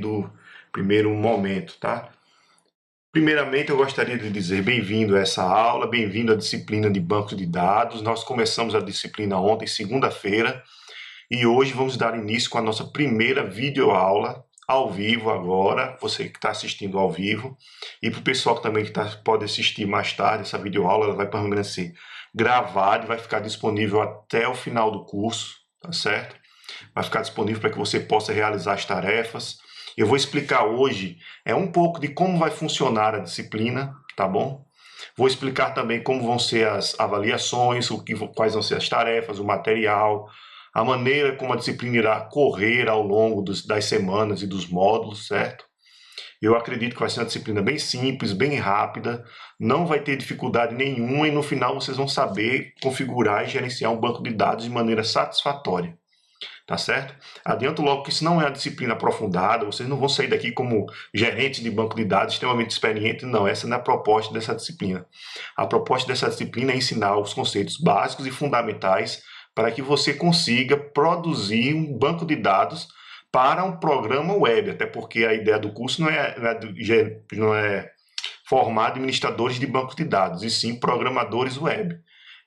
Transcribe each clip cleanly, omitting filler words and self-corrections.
do primeiro momento, tá? Primeiramente, eu gostaria de dizer bem-vindo a essa aula, bem-vindo à disciplina de banco de dados. Nós começamos a disciplina ontem, segunda-feira, e hoje vamos dar início com a nossa primeira videoaula ao vivo agora, você que está assistindo ao vivo, e para o pessoal que também pode assistir mais tarde, essa videoaula ela vai permanecer gravada e vai ficar disponível até o final do curso, tá certo? Vai ficar disponível para que você possa realizar as tarefas. Eu vou explicar hoje um pouco de como vai funcionar a disciplina, tá bom? Vou explicar também como vão ser as avaliações, quais vão ser as tarefas, o material, a maneira como a disciplina irá correr ao longo das semanas e dos módulos, certo? Eu acredito que vai ser uma disciplina bem simples, bem rápida, não vai ter dificuldade nenhuma e no final vocês vão saber configurar e gerenciar um banco de dados de maneira satisfatória. Tá certo? Adianto logo que isso não é uma disciplina aprofundada, vocês não vão sair daqui como gerentes de banco de dados extremamente experientes, não, essa não é a proposta dessa disciplina. A proposta dessa disciplina é ensinar os conceitos básicos e fundamentais para que você consiga produzir um banco de dados para um programa web, até porque a ideia do curso não é formar administradores de banco de dados, e sim programadores web.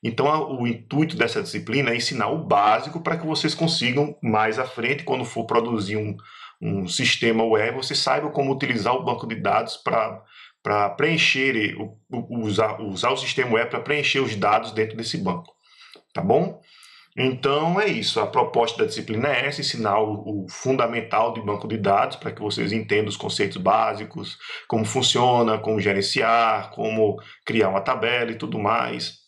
Então, o intuito dessa disciplina é ensinar o básico para que vocês consigam, mais à frente, quando for produzir um sistema web, vocês saibam como utilizar o banco de dados para preencher, usar o sistema web para preencher os dados dentro desse banco. Tá bom? Então, é isso. A proposta da disciplina é essa, ensinar o fundamental de banco de dados para que vocês entendam os conceitos básicos, como funciona, como gerenciar, como criar uma tabela e tudo mais,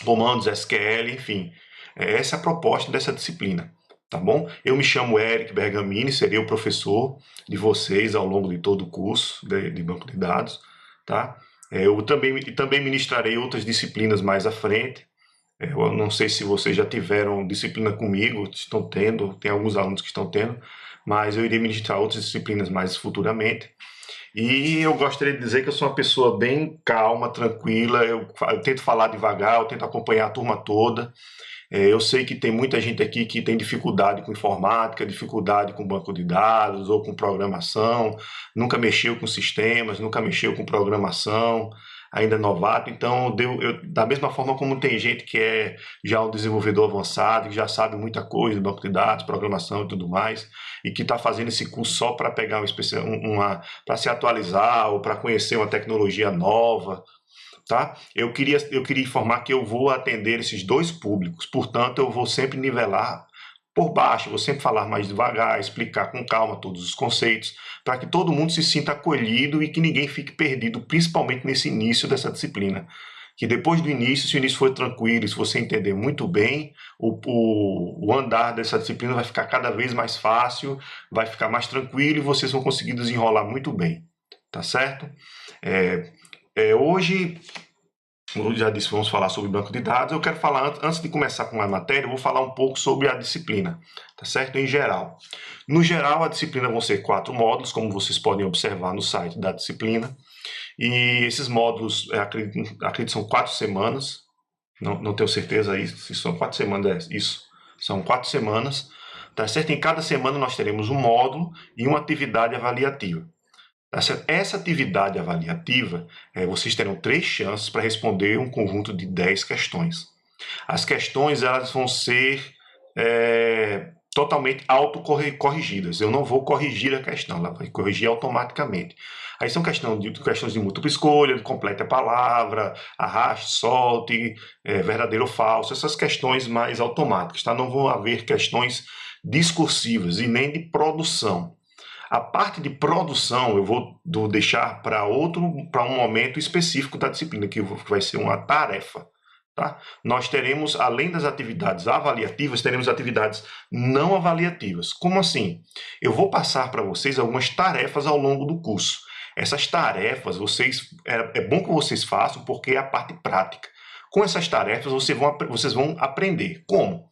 comandos SQL, enfim. Essa é a proposta dessa disciplina, tá bom? Eu me chamo Eric Bergamini, serei o professor de vocês ao longo de todo o curso de banco de dados, tá? Eu também ministrarei outras disciplinas mais à frente. Eu não sei se vocês já tiveram disciplina comigo, estão tendo, tem alguns alunos que estão tendo, mas eu irei ministrar outras disciplinas mais futuramente. E eu gostaria de dizer que eu sou uma pessoa bem calma, tranquila, eu tento falar devagar, eu tento acompanhar a turma toda. Eu sei que tem muita gente aqui que tem dificuldade com informática, dificuldade com banco de dados ou com programação, nunca mexeu com sistemas, nunca mexeu com programação, ainda é novato. Então, da mesma forma como tem gente que é já um desenvolvedor avançado, que já sabe muita coisa de banco de dados, programação e tudo mais, e que está fazendo esse curso só para pegar para se atualizar ou para conhecer uma tecnologia nova, tá? Eu queria informar que eu vou atender esses dois públicos, portanto, eu vou sempre nivelar por baixo, vou sempre falar mais devagar, explicar com calma todos os conceitos, para que todo mundo se sinta acolhido e que ninguém fique perdido, principalmente nesse início dessa disciplina. Que depois do início, se o início for tranquilo, se você entender muito bem, o andar dessa disciplina vai ficar cada vez mais fácil, vai ficar mais tranquilo e vocês vão conseguir desenrolar muito bem, tá certo? Hoje, eu já disse, vamos falar sobre banco de dados. Eu quero falar, antes de começar com a matéria, eu vou falar um pouco sobre a disciplina, tá certo? Em geral. No geral, a disciplina vão ser 4 módulos, como vocês podem observar no site da disciplina. E esses módulos, acredito que são 4 semanas, não tenho certeza aí se são 4 semanas, isso, são 4 semanas, tá certo? Em cada semana nós teremos um módulo e uma atividade avaliativa. Essa atividade avaliativa, vocês terão 3 chances para responder um conjunto de 10 questões. As questões elas vão ser totalmente autocorrigidas. Eu não vou corrigir a questão, ela vai corrigir automaticamente. Aí são questões de múltipla escolha, de complete a palavra, arraste, solte, verdadeiro ou falso, essas questões mais automáticas, tá? Não vão haver questões discursivas e nem de produção. A parte de produção eu vou deixar para um momento específico da disciplina, que vai ser uma tarefa. Tá? Nós teremos, além das atividades avaliativas, teremos atividades não avaliativas. Como assim? Eu vou passar para vocês algumas tarefas ao longo do curso. Essas tarefas, é bom que vocês façam, porque é a parte prática. Com essas tarefas, vocês vão aprender. Como?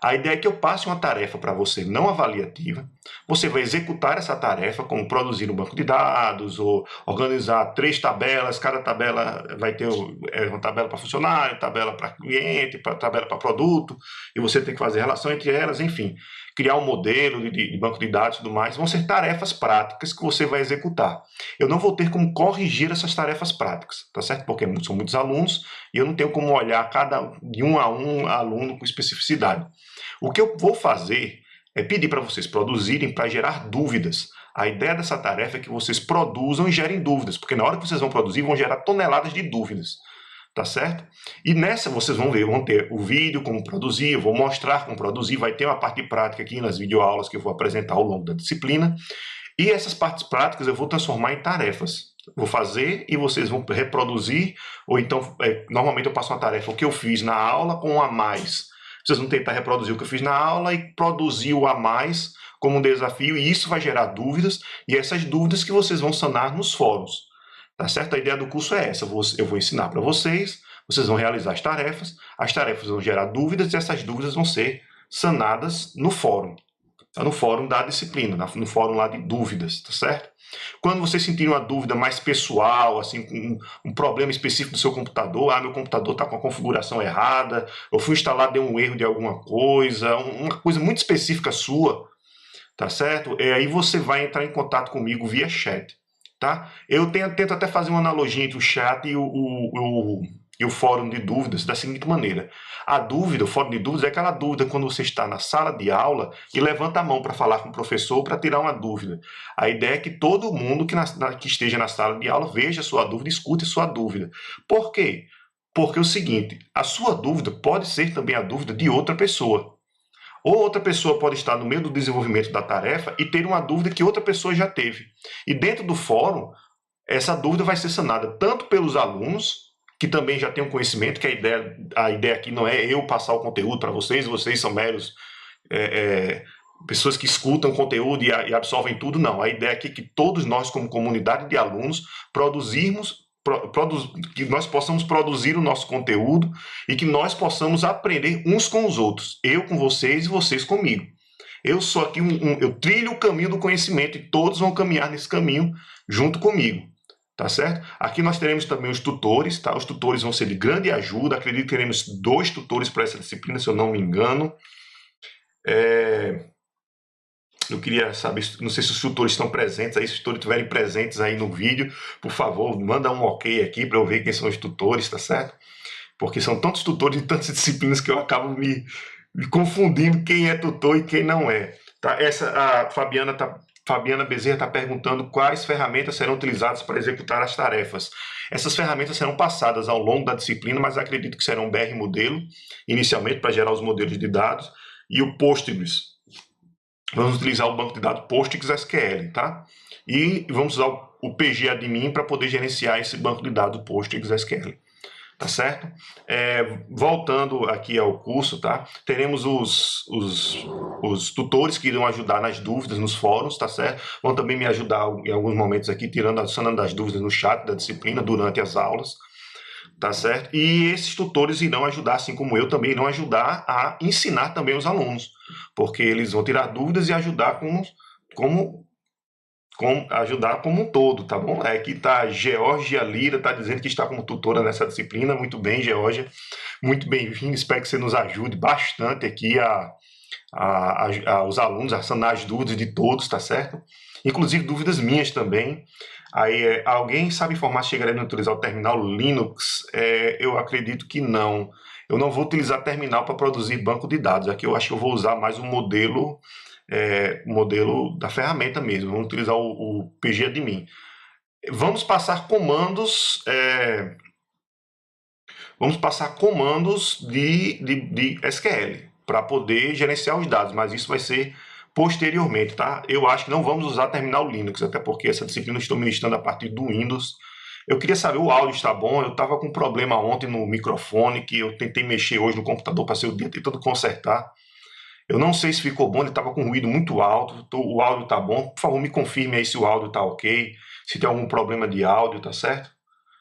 A ideia é que eu passe uma tarefa para você não avaliativa, você vai executar essa tarefa, como produzir um banco de dados, ou organizar 3 tabelas, cada tabela vai ter uma tabela para funcionário, tabela para cliente, tabela para produto, e você tem que fazer relação entre elas, enfim. criar um modelo de banco de dados e tudo mais, vão ser tarefas práticas que você vai executar. Eu não vou ter como corrigir essas tarefas práticas, tá certo? Porque são muitos alunos e eu não tenho como olhar de um a um aluno com especificidade. O que eu vou fazer é pedir para vocês produzirem para gerar dúvidas. A ideia dessa tarefa é que vocês produzam e gerem dúvidas, porque na hora que vocês vão produzir, vão gerar toneladas de dúvidas, tá certo? E nessa vocês vão ver, vão ter o vídeo, como produzir, eu vou mostrar como produzir, vai ter uma parte prática aqui nas videoaulas que eu vou apresentar ao longo da disciplina, e essas partes práticas eu vou transformar em tarefas. Vou fazer e vocês vão reproduzir, ou então, normalmente eu passo uma tarefa, o que eu fiz na aula com um a mais. Vocês vão tentar reproduzir o que eu fiz na aula e produzir o a mais como um desafio, e isso vai gerar dúvidas, e essas dúvidas que vocês vão sanar nos fóruns. Tá certo? A ideia do curso é essa, eu vou ensinar para vocês, vocês vão realizar as tarefas vão gerar dúvidas, e essas dúvidas vão ser sanadas no fórum. Tá? No fórum da disciplina, no fórum lá de dúvidas, tá certo? Quando vocês sentirem uma dúvida mais pessoal, assim, um problema específico do seu computador, meu computador está com a configuração errada, eu fui instalar, deu um erro de alguma coisa, uma coisa muito específica sua, tá certo? Aí você vai entrar em contato comigo via chat, tá? Eu tento até fazer uma analogia entre o chat e o fórum de dúvidas da seguinte maneira. A dúvida, o fórum de dúvidas é aquela dúvida quando você está na sala de aula e levanta a mão para falar com o professor para tirar uma dúvida. A ideia é que todo mundo que esteja na sala de aula veja a sua dúvida, escute a sua dúvida. Por quê? Porque é o seguinte, a sua dúvida pode ser também a dúvida de outra pessoa. Ou outra pessoa pode estar no meio do desenvolvimento da tarefa e ter uma dúvida que outra pessoa já teve. E dentro do fórum, essa dúvida vai ser sanada tanto pelos alunos, que também já têm um conhecimento, que a ideia aqui não é eu passar o conteúdo para vocês são meros pessoas que escutam o conteúdo e absorvem tudo, não. A ideia aqui é que todos nós, como comunidade de alunos, que nós possamos produzir o nosso conteúdo e que nós possamos aprender uns com os outros, eu com vocês e vocês comigo. Eu sou aqui eu trilho o caminho do conhecimento e todos vão caminhar nesse caminho junto comigo, tá certo? Aqui nós teremos também os tutores, tá? Os tutores vão ser de grande ajuda, acredito que teremos 2 tutores para essa disciplina, se eu não me engano. Eu queria saber, não sei se os tutores estão presentes aí, se os tutores estiverem presentes aí no vídeo, por favor, manda um ok aqui para eu ver quem são os tutores, tá certo? Porque são tantos tutores de tantas disciplinas que eu acabo me confundindo quem é tutor e quem não é. Tá? A Fabiana Bezerra está perguntando quais ferramentas serão utilizadas para executar as tarefas. Essas ferramentas serão passadas ao longo da disciplina, mas acredito que serão BR Modelo, inicialmente para gerar os modelos de dados, e o Postgres. Vamos utilizar o banco de dados PostgreSQL, tá? E vamos usar o PGAdmin para poder gerenciar esse banco de dados PostgreSQL, tá certo? Voltando aqui ao curso, tá? Teremos os tutores que irão ajudar nas dúvidas nos fóruns, tá certo? Vão também me ajudar em alguns momentos aqui, adicionando as dúvidas no chat da disciplina durante as aulas, tá certo? E esses tutores irão ajudar, assim como eu, também irão ajudar a ensinar também os alunos, porque eles vão tirar dúvidas e ajudar ajudar como um todo, tá bom? Aqui tá Georgia Lira, tá dizendo que está como tutora nessa disciplina. Muito bem, Georgia, muito bem-vindo. Espero que você nos ajude bastante aqui os alunos a sanar as dúvidas de todos, tá certo? Inclusive dúvidas minhas também. Aí, alguém sabe informar se chegaremos a utilizar o terminal Linux? Eu acredito que não. Eu não vou utilizar terminal para produzir banco de dados. Aqui eu acho que eu vou usar mais um modelo da ferramenta mesmo. Vamos utilizar o PGAdmin. Vamos passar comandos de SQL para poder gerenciar os dados, mas isso vai ser posteriormente, tá? Eu acho que não vamos usar terminal Linux, até porque essa disciplina eu estou ministrando a partir do Windows. Eu queria saber, o áudio está bom? Eu estava com um problema ontem no microfone, que eu tentei mexer hoje no computador, passei o dia tentando consertar. Eu não sei se ficou bom, ele estava com ruído muito alto, o áudio está bom. Por favor, me confirme aí se o áudio está ok, se tem algum problema de áudio, tá certo?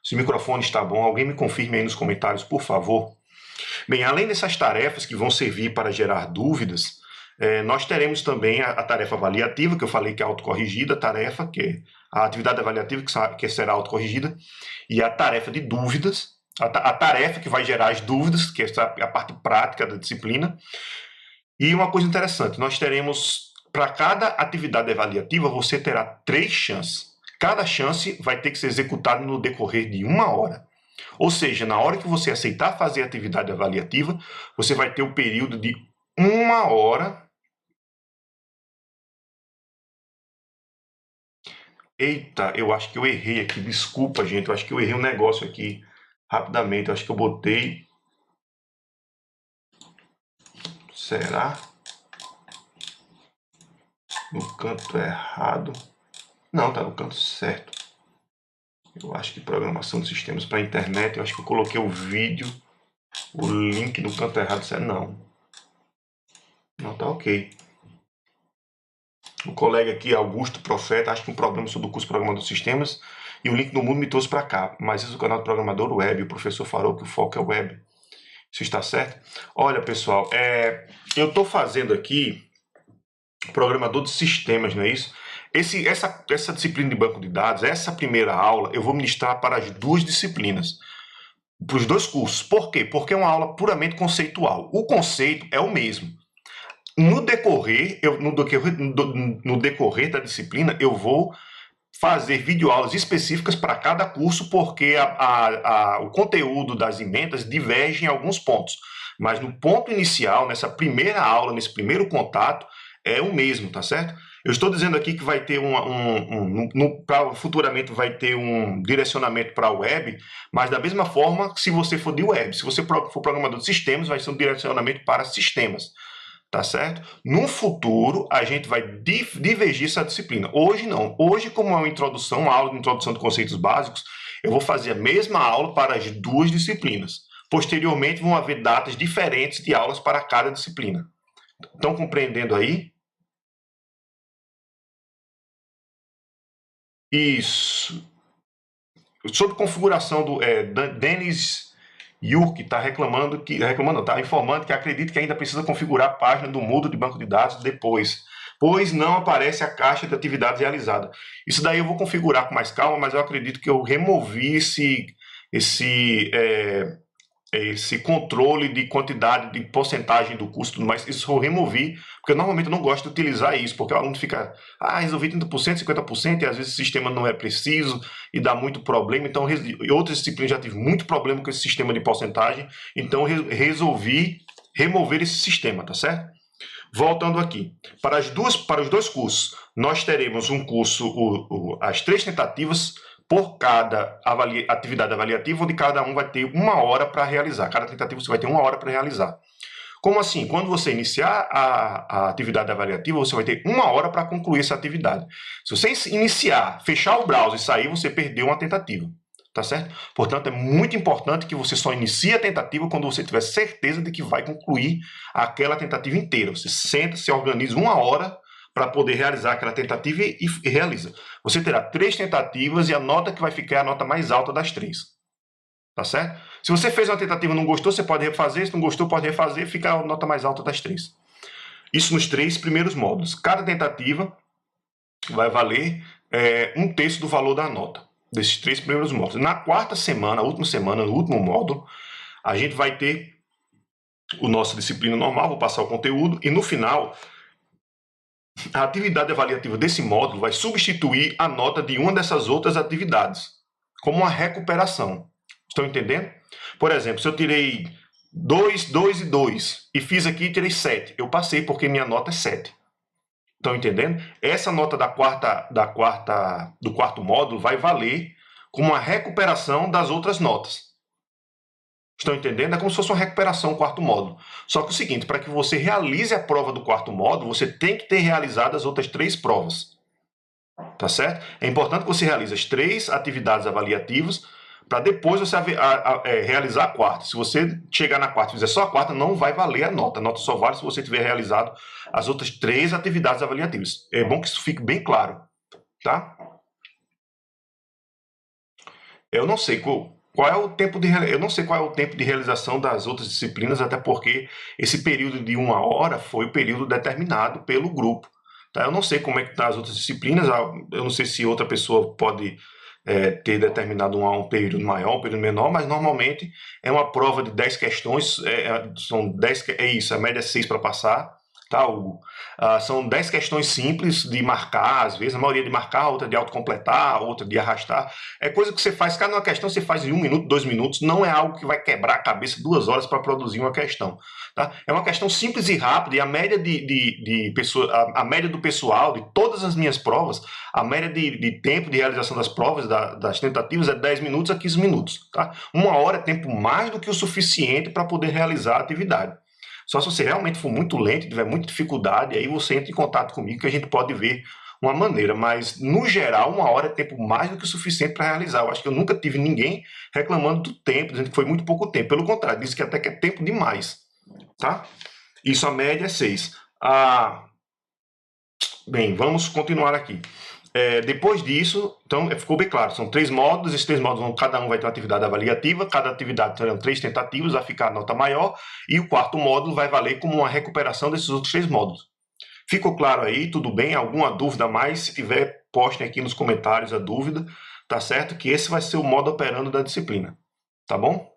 Se o microfone está bom, alguém me confirme aí nos comentários, por favor. Bem, além dessas tarefas que vão servir para gerar dúvidas, nós teremos também a tarefa avaliativa, que eu falei que é autocorrigida, a atividade avaliativa que será autocorrigida, e a tarefa de dúvidas, a tarefa que vai gerar as dúvidas, que é a parte prática da disciplina, E uma coisa interessante, nós teremos, para cada atividade avaliativa, você terá 3 chances. Cada chance vai ter que ser executada no decorrer de 1 hora. Ou seja, na hora que você aceitar fazer a atividade avaliativa, você vai ter o período de 1 hora. Eita, eu acho que eu errei aqui. Desculpa, gente. Eu acho que eu errei um negócio aqui rapidamente. Eu acho que eu botei. Será? No canto errado. Não, tá no canto certo. Eu acho que programação de sistemas para internet. Eu acho que eu coloquei o vídeo, o link no canto errado. Não. Não, tá ok. O colega aqui, Augusto Profeta, acho que um problema sobre o curso de Programador de Sistemas e o link do mundo me trouxe para cá. Mas isso é o canal do Programador Web, o professor falou que o foco é web. Isso está certo? Olha, pessoal, eu estou fazendo aqui Programador de Sistemas, não é isso? Essa disciplina de banco de dados, essa primeira aula, eu vou ministrar para as 2 disciplinas, para os 2 cursos. Por quê? Porque é uma aula puramente conceitual. O conceito é o mesmo. No decorrer da disciplina, eu vou fazer videoaulas específicas para cada curso, porque o conteúdo das emendas diverge em alguns pontos. Mas no ponto inicial, nessa primeira aula, nesse primeiro contato, é o mesmo, tá certo? Eu estou dizendo aqui que vai ter futuramente vai ter um direcionamento para a web, mas da mesma forma, se você for de web, se você for programador de sistemas, vai ser um direcionamento para sistemas. Tá certo? No futuro, a gente vai divergir essa disciplina. Hoje não. Hoje, como é uma aula de introdução de conceitos básicos, eu vou fazer a mesma aula para as 2 disciplinas. Posteriormente, vão haver datas diferentes de aulas para cada disciplina. Estão compreendendo aí? Isso. Sobre configuração do Denis Yurk está informando que acredita que ainda precisa configurar a página do Moodle de banco de dados depois, pois não aparece a caixa de atividades realizada. Isso daí eu vou configurar com mais calma, mas eu acredito que eu removi esse controle de quantidade, de porcentagem do custo, mas isso eu removi, porque normalmente eu não gosto de utilizar isso, porque o aluno fica, resolvi 30%, 50%, e às vezes o sistema não é preciso e dá muito problema. Então, em outras disciplinas já tive muito problema com esse sistema de porcentagem, então resolvi remover esse sistema, tá certo? Voltando aqui, para os 2 cursos, nós teremos um curso, as 3 tentativas por cada atividade avaliativa, onde cada um vai ter 1 hora para realizar. Cada tentativa você vai ter 1 hora para realizar. Como assim? Quando você iniciar a atividade avaliativa, você vai ter 1 hora para concluir essa atividade. Se você iniciar, fechar o browser e sair, você perdeu uma tentativa. Tá certo? Portanto, é muito importante que você só inicie a tentativa quando você tiver certeza de que vai concluir aquela tentativa inteira. Você senta, se organiza 1 hora para poder realizar aquela tentativa e realiza. Você terá 3 tentativas e a nota que vai ficar é a nota mais alta das 3. Tá certo? Se você fez uma tentativa e não gostou, você pode refazer. Se não gostou, pode refazer e ficar a nota mais alta das 3. Isso nos 3 primeiros módulos. Cada tentativa vai valer 1/3 do valor da nota desses 3 primeiros módulos. Na 4ª semana, a última semana, no último módulo, a gente vai ter a nossa disciplina normal, vou passar o conteúdo, e no final, a atividade avaliativa desse módulo vai substituir a nota de uma dessas outras atividades, como uma recuperação. Estão entendendo? Por exemplo, se eu tirei 2, 2 e 2, e fiz aqui e tirei 7, eu passei porque minha nota é 7. Estão entendendo? Essa nota do 4º módulo vai valer como uma recuperação das outras notas. Estão entendendo? É como se fosse uma recuperação do 4º módulo. Só que é o seguinte, para que você realize a prova do 4º módulo, você tem que ter realizado as outras 3 provas. Tá certo? É importante que você realize as 3 atividades avaliativas para depois você realizar a 4ª. Se você chegar na 4ª e fizer só a 4ª, não vai valer a nota. A nota só vale se você tiver realizado as outras 3 atividades avaliativas. É bom que isso fique bem claro, tá? Eu não sei qual é o tempo de realização das outras disciplinas, até porque esse período de 1 hora foi o período determinado pelo grupo. Tá? Eu não sei como é que estão as outras disciplinas, eu não sei se outra pessoa pode ter determinado um período maior, um período menor, mas normalmente é uma prova de 10 questões, são 10, a média é 6 para passar, tá, Hugo? São 10 questões simples de marcar, às vezes, a maioria de marcar, outra de autocompletar, outra de arrastar. É coisa que você faz, cada uma questão você faz em 1 minuto, 2 minutos, não é algo que vai quebrar a cabeça 2 horas para produzir uma questão. Tá? É uma questão simples e rápida, e a média de pessoa, a média do pessoal, de todas as minhas provas, a média de tempo de realização das provas, das tentativas, é 10 minutos a 15 minutos. Tá? 1 hora é tempo mais do que o suficiente para poder realizar a atividade. Só se você realmente for muito lento, tiver muita dificuldade, aí você entra em contato comigo que a gente pode ver uma maneira. Mas, no geral, 1 hora é tempo mais do que o suficiente para realizar. Eu acho que eu nunca tive ninguém reclamando do tempo, dizendo que foi muito pouco tempo. Pelo contrário, disse que até que é tempo demais. Tá? Isso, a média é 6. Bem, vamos continuar aqui. Depois disso, então ficou bem claro, são 3 módulos, esses 3 módulos, cada um vai ter uma atividade avaliativa, cada atividade terão 3 tentativas, vai ficar a nota maior, e o 4º módulo vai valer como uma recuperação desses outros 3 módulos. Ficou claro aí? Tudo bem? Alguma dúvida a mais? Se tiver, postem aqui nos comentários a dúvida, tá certo? Que esse vai ser o modo operando da disciplina, tá bom?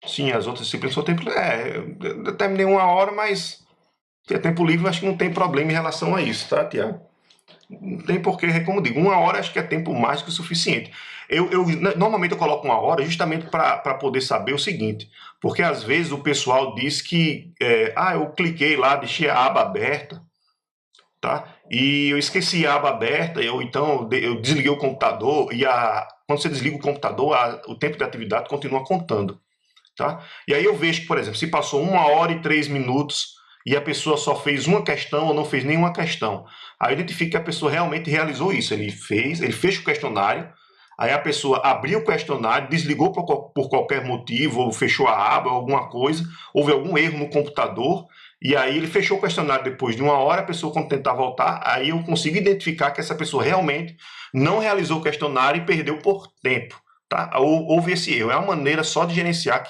Sim, as outras disciplinas só tempo... eu terminei 1 hora, mas se é tempo livre, acho que não tem problema em relação a isso, tá, Tiago? Não tem porquê, como digo, 1 hora acho que é tempo mais que o suficiente. Normalmente eu coloco 1 hora justamente para poder saber o seguinte, porque às vezes o pessoal diz que, eu cliquei lá, deixei a aba aberta, tá? E eu esqueci a aba aberta, então eu desliguei o computador e quando você desliga o computador, o tempo de atividade continua contando. Tá? E aí eu vejo que, por exemplo, se passou 1 hora e 3 minutos e a pessoa só fez uma questão ou não fez nenhuma questão, aí eu identifico que a pessoa realmente realizou isso. Ele fez o questionário, aí a pessoa abriu o questionário, desligou por qualquer motivo, ou fechou a aba, ou alguma coisa, houve algum erro no computador, e aí ele fechou o questionário depois de 1 hora, a pessoa quando tentar voltar, aí eu consigo identificar que essa pessoa realmente não realizou o questionário e perdeu por tempo. Tá? Houve esse erro. É uma maneira só de gerenciar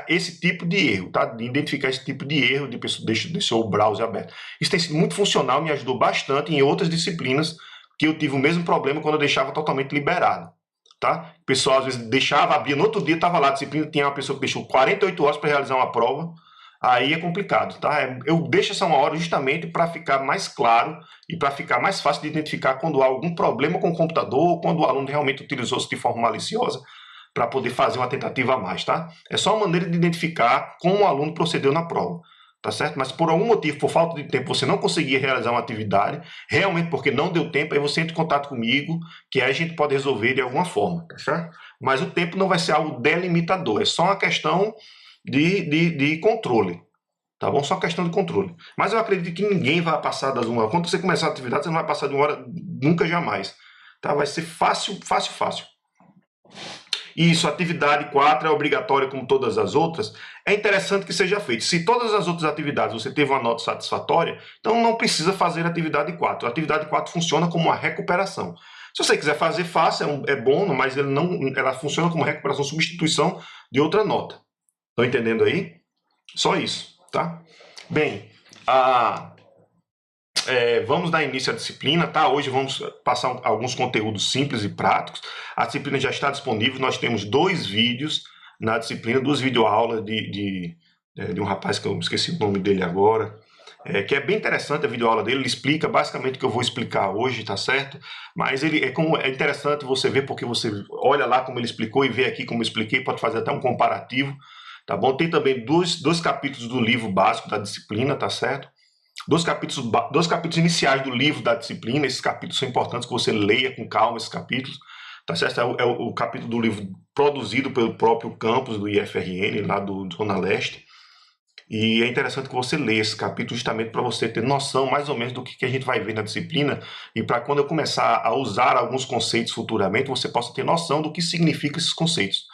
esse tipo de erro, tá? De identificar esse tipo de erro, de pessoa deixou o browser aberto. Isso tem sido muito funcional, me ajudou bastante em outras disciplinas que eu tive o mesmo problema quando eu deixava totalmente liberado. Tá? O pessoal às vezes deixava, abria, no outro dia estava lá, a disciplina tinha uma pessoa que deixou 48 horas para realizar uma prova, aí é complicado, tá? Eu deixo essa 1 hora justamente para ficar mais claro e para ficar mais fácil de identificar quando há algum problema com o computador ou quando o aluno realmente utilizou-se de forma maliciosa para poder fazer uma tentativa a mais, tá? É só uma maneira de identificar como o aluno procedeu na prova, tá certo? Mas por algum motivo, por falta de tempo, você não conseguia realizar uma atividade, realmente porque não deu tempo, aí você entra em contato comigo, que aí a gente pode resolver de alguma forma, tá certo? Mas o tempo não vai ser algo delimitador, é só uma questão de controle, tá bom? Só questão de controle. Mas eu acredito que ninguém vai passar das 1 hora. Quando você começar a atividade, você não vai passar de 1 hora nunca, jamais. Tá? Vai ser fácil, fácil, fácil. Isso, atividade 4 é obrigatória como todas as outras. É interessante que seja feito. Se todas as outras atividades você teve uma nota satisfatória, então não precisa fazer a atividade 4. A atividade 4 funciona como uma recuperação. Se você quiser fazer fácil, é bom, mas ela funciona como recuperação, substituição de outra nota. Estão entendendo aí? Só isso, tá? Bem, vamos dar início à disciplina, tá? Hoje vamos passar alguns conteúdos simples e práticos. A disciplina já está disponível, nós temos 2 vídeos na disciplina, 2 videoaulas de um rapaz que eu esqueci o nome dele agora, que é bem interessante a videoaula dele, ele explica basicamente o que eu vou explicar hoje, tá certo? Mas é interessante você ver, porque você olha lá como ele explicou e vê aqui como eu expliquei, pode fazer até um comparativo, tá bom? Tem também dois capítulos do livro básico da disciplina, tá certo? Dois capítulos iniciais do livro da disciplina, esses capítulos são importantes que você leia com calma esses capítulos, tá certo? É o capítulo do livro produzido pelo próprio campus do IFRN, lá do Zona Leste, e é interessante que você leia esse capítulo justamente para você ter noção mais ou menos do que a gente vai ver na disciplina e para quando eu começar a usar alguns conceitos futuramente, você possa ter noção do que significam esses conceitos,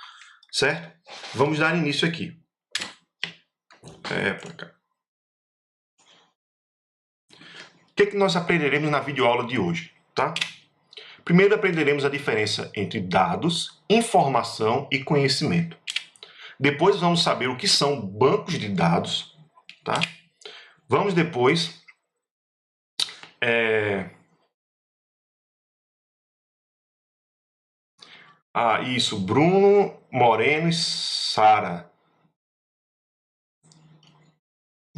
certo? Vamos dar início aqui. Pra cá. O que nós aprenderemos na videoaula de hoje, tá? Primeiro aprenderemos a diferença entre dados, informação e conhecimento. Depois vamos saber o que são bancos de dados, tá? Vamos depois isso, Bruno, Moreno e Sara.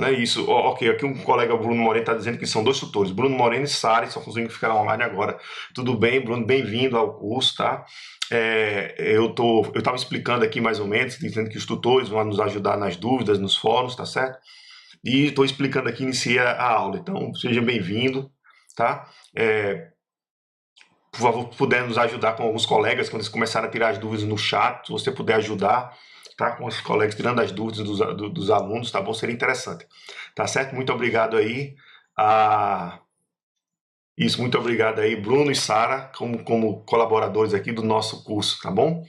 Não é isso. Ok, aqui um colega Bruno Moreno está dizendo que são 2 tutores, Bruno Moreno e Sara, só conseguindo ficar online agora. Tudo bem, Bruno? Bem-vindo ao curso, tá? Eu estava explicando aqui mais ou menos, dizendo que os tutores vão nos ajudar nas dúvidas, nos fóruns, tá certo? E estou explicando aqui, iniciei a aula, então seja bem-vindo, tá? Por favor, puder nos ajudar com alguns colegas, quando eles começarem a tirar as dúvidas no chat, se você puder ajudar, tá? Com os colegas tirando as dúvidas dos alunos, tá bom? Seria interessante. Tá certo? Muito obrigado aí. Isso, muito obrigado aí, Bruno e Sara, como colaboradores aqui do nosso curso, tá bom?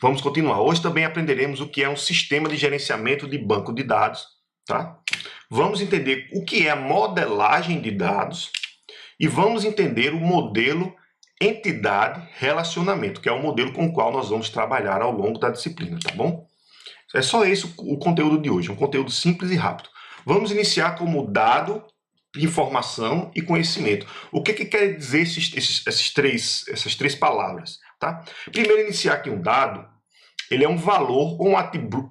Vamos continuar. Hoje também aprenderemos o que é um sistema de gerenciamento de banco de dados, tá? Vamos entender o que é a modelagem de dados e vamos entender o modelo entidade relacionamento, que é o modelo com o qual nós vamos trabalhar ao longo da disciplina, tá bom? É só esse o conteúdo de hoje, um conteúdo simples e rápido. Vamos iniciar como dado, informação e conhecimento. O que quer dizer essas três palavras? Tá? Primeiro, iniciar aqui um dado, ele é um valor ou um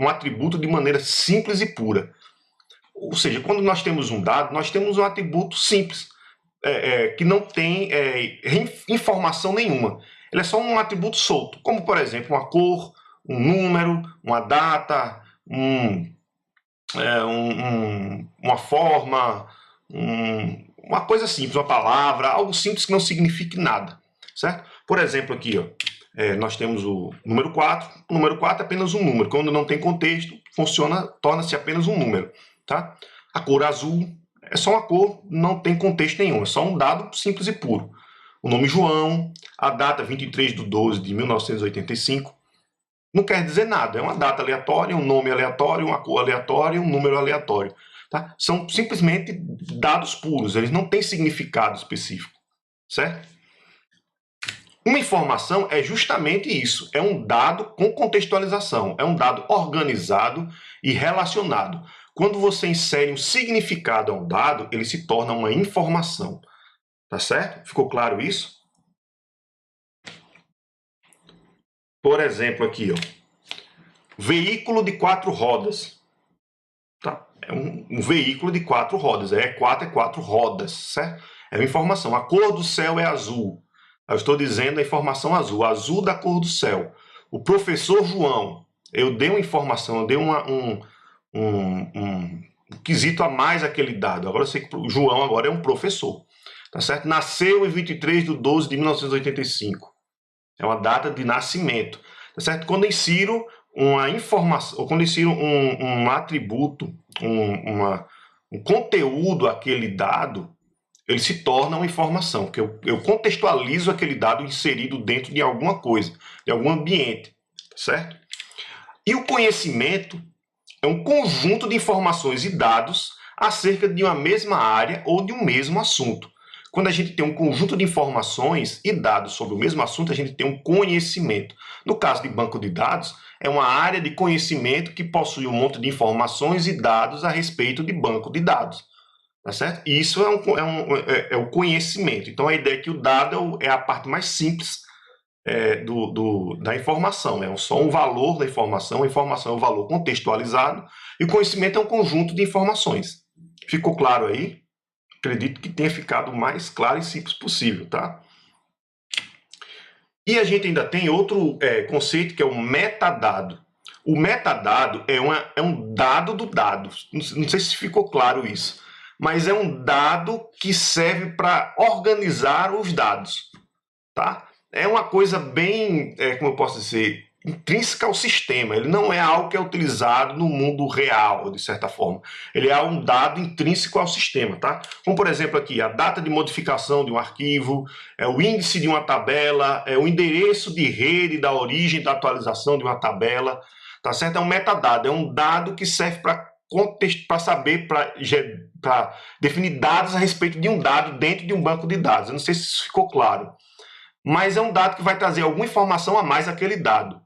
atributo de maneira simples e pura. Ou seja, quando nós temos um dado, nós temos um atributo simples, que não tem informação nenhuma. Ele é só um atributo solto, como, por exemplo, uma cor, um número, uma data, uma forma, uma coisa simples, uma palavra, algo simples que não signifique nada, certo? Por exemplo, aqui, ó, nós temos o número 4. O número 4 é apenas um número. Quando não tem contexto, torna-se apenas um número, tá? A cor azul é só uma cor, não tem contexto nenhum, é só um dado simples e puro. O nome João, a data 23/12/1985, não quer dizer nada, é uma data aleatória, um nome aleatório, uma cor aleatória, um número aleatório. Tá? São simplesmente dados puros, eles não têm significado específico, certo? Uma informação é justamente isso, é um dado com contextualização, é um dado organizado e relacionado. Quando você insere um significado a um dado, ele se torna uma informação, tá certo? Ficou claro isso? Por exemplo, aqui, ó, veículo de 4 rodas. Tá? É um veículo de 4 rodas. 4 é 4 rodas, certo? É uma informação. A cor do céu é azul. Eu estou dizendo a informação azul. Azul da cor do céu. O professor João. Eu dei uma informação, eu dei um quesito a mais aquele dado. Agora eu sei que o João agora é um professor. Tá certo? Nasceu em 23/12/1985. É uma data de nascimento. Tá certo? Quando eu insiro uma informação, ou quando eu insiro um atributo, um conteúdo àquele dado, ele se torna uma informação, que eu contextualizo aquele dado inserido dentro de alguma coisa, de algum ambiente, certo? E o conhecimento é um conjunto de informações e dados acerca de uma mesma área ou de um mesmo assunto. Quando a gente tem um conjunto de informações e dados sobre o mesmo assunto, a gente tem um conhecimento. No caso de banco de dados, é uma área de conhecimento que possui um monte de informações e dados a respeito de banco de dados. Tá certo? E isso é o conhecimento. Então, a ideia é que o dado é a parte mais simples da informação. É só um valor da informação. A informação é um valor contextualizado e o conhecimento é um conjunto de informações. Ficou claro aí? Acredito que tenha ficado o mais claro e simples possível, tá? E a gente ainda tem outro conceito que é o metadado. O metadado é um dado do dado. Não sei se ficou claro isso, mas é um dado que serve para organizar os dados, tá? É uma coisa bem, como eu posso dizer, intrínseca ao sistema. Ele não é algo que é utilizado no mundo real, de certa forma. Ele é um dado intrínseco ao sistema, tá? Como, por exemplo, aqui, a data de modificação de um arquivo, o índice de uma tabela, o endereço de rede da origem da atualização de uma tabela, tá certo? É um metadado, é um dado que serve para saber, para definir dados a respeito de um dado dentro de um banco de dados. Eu não sei se isso ficou claro, mas é um dado que vai trazer alguma informação a mais àquele dado.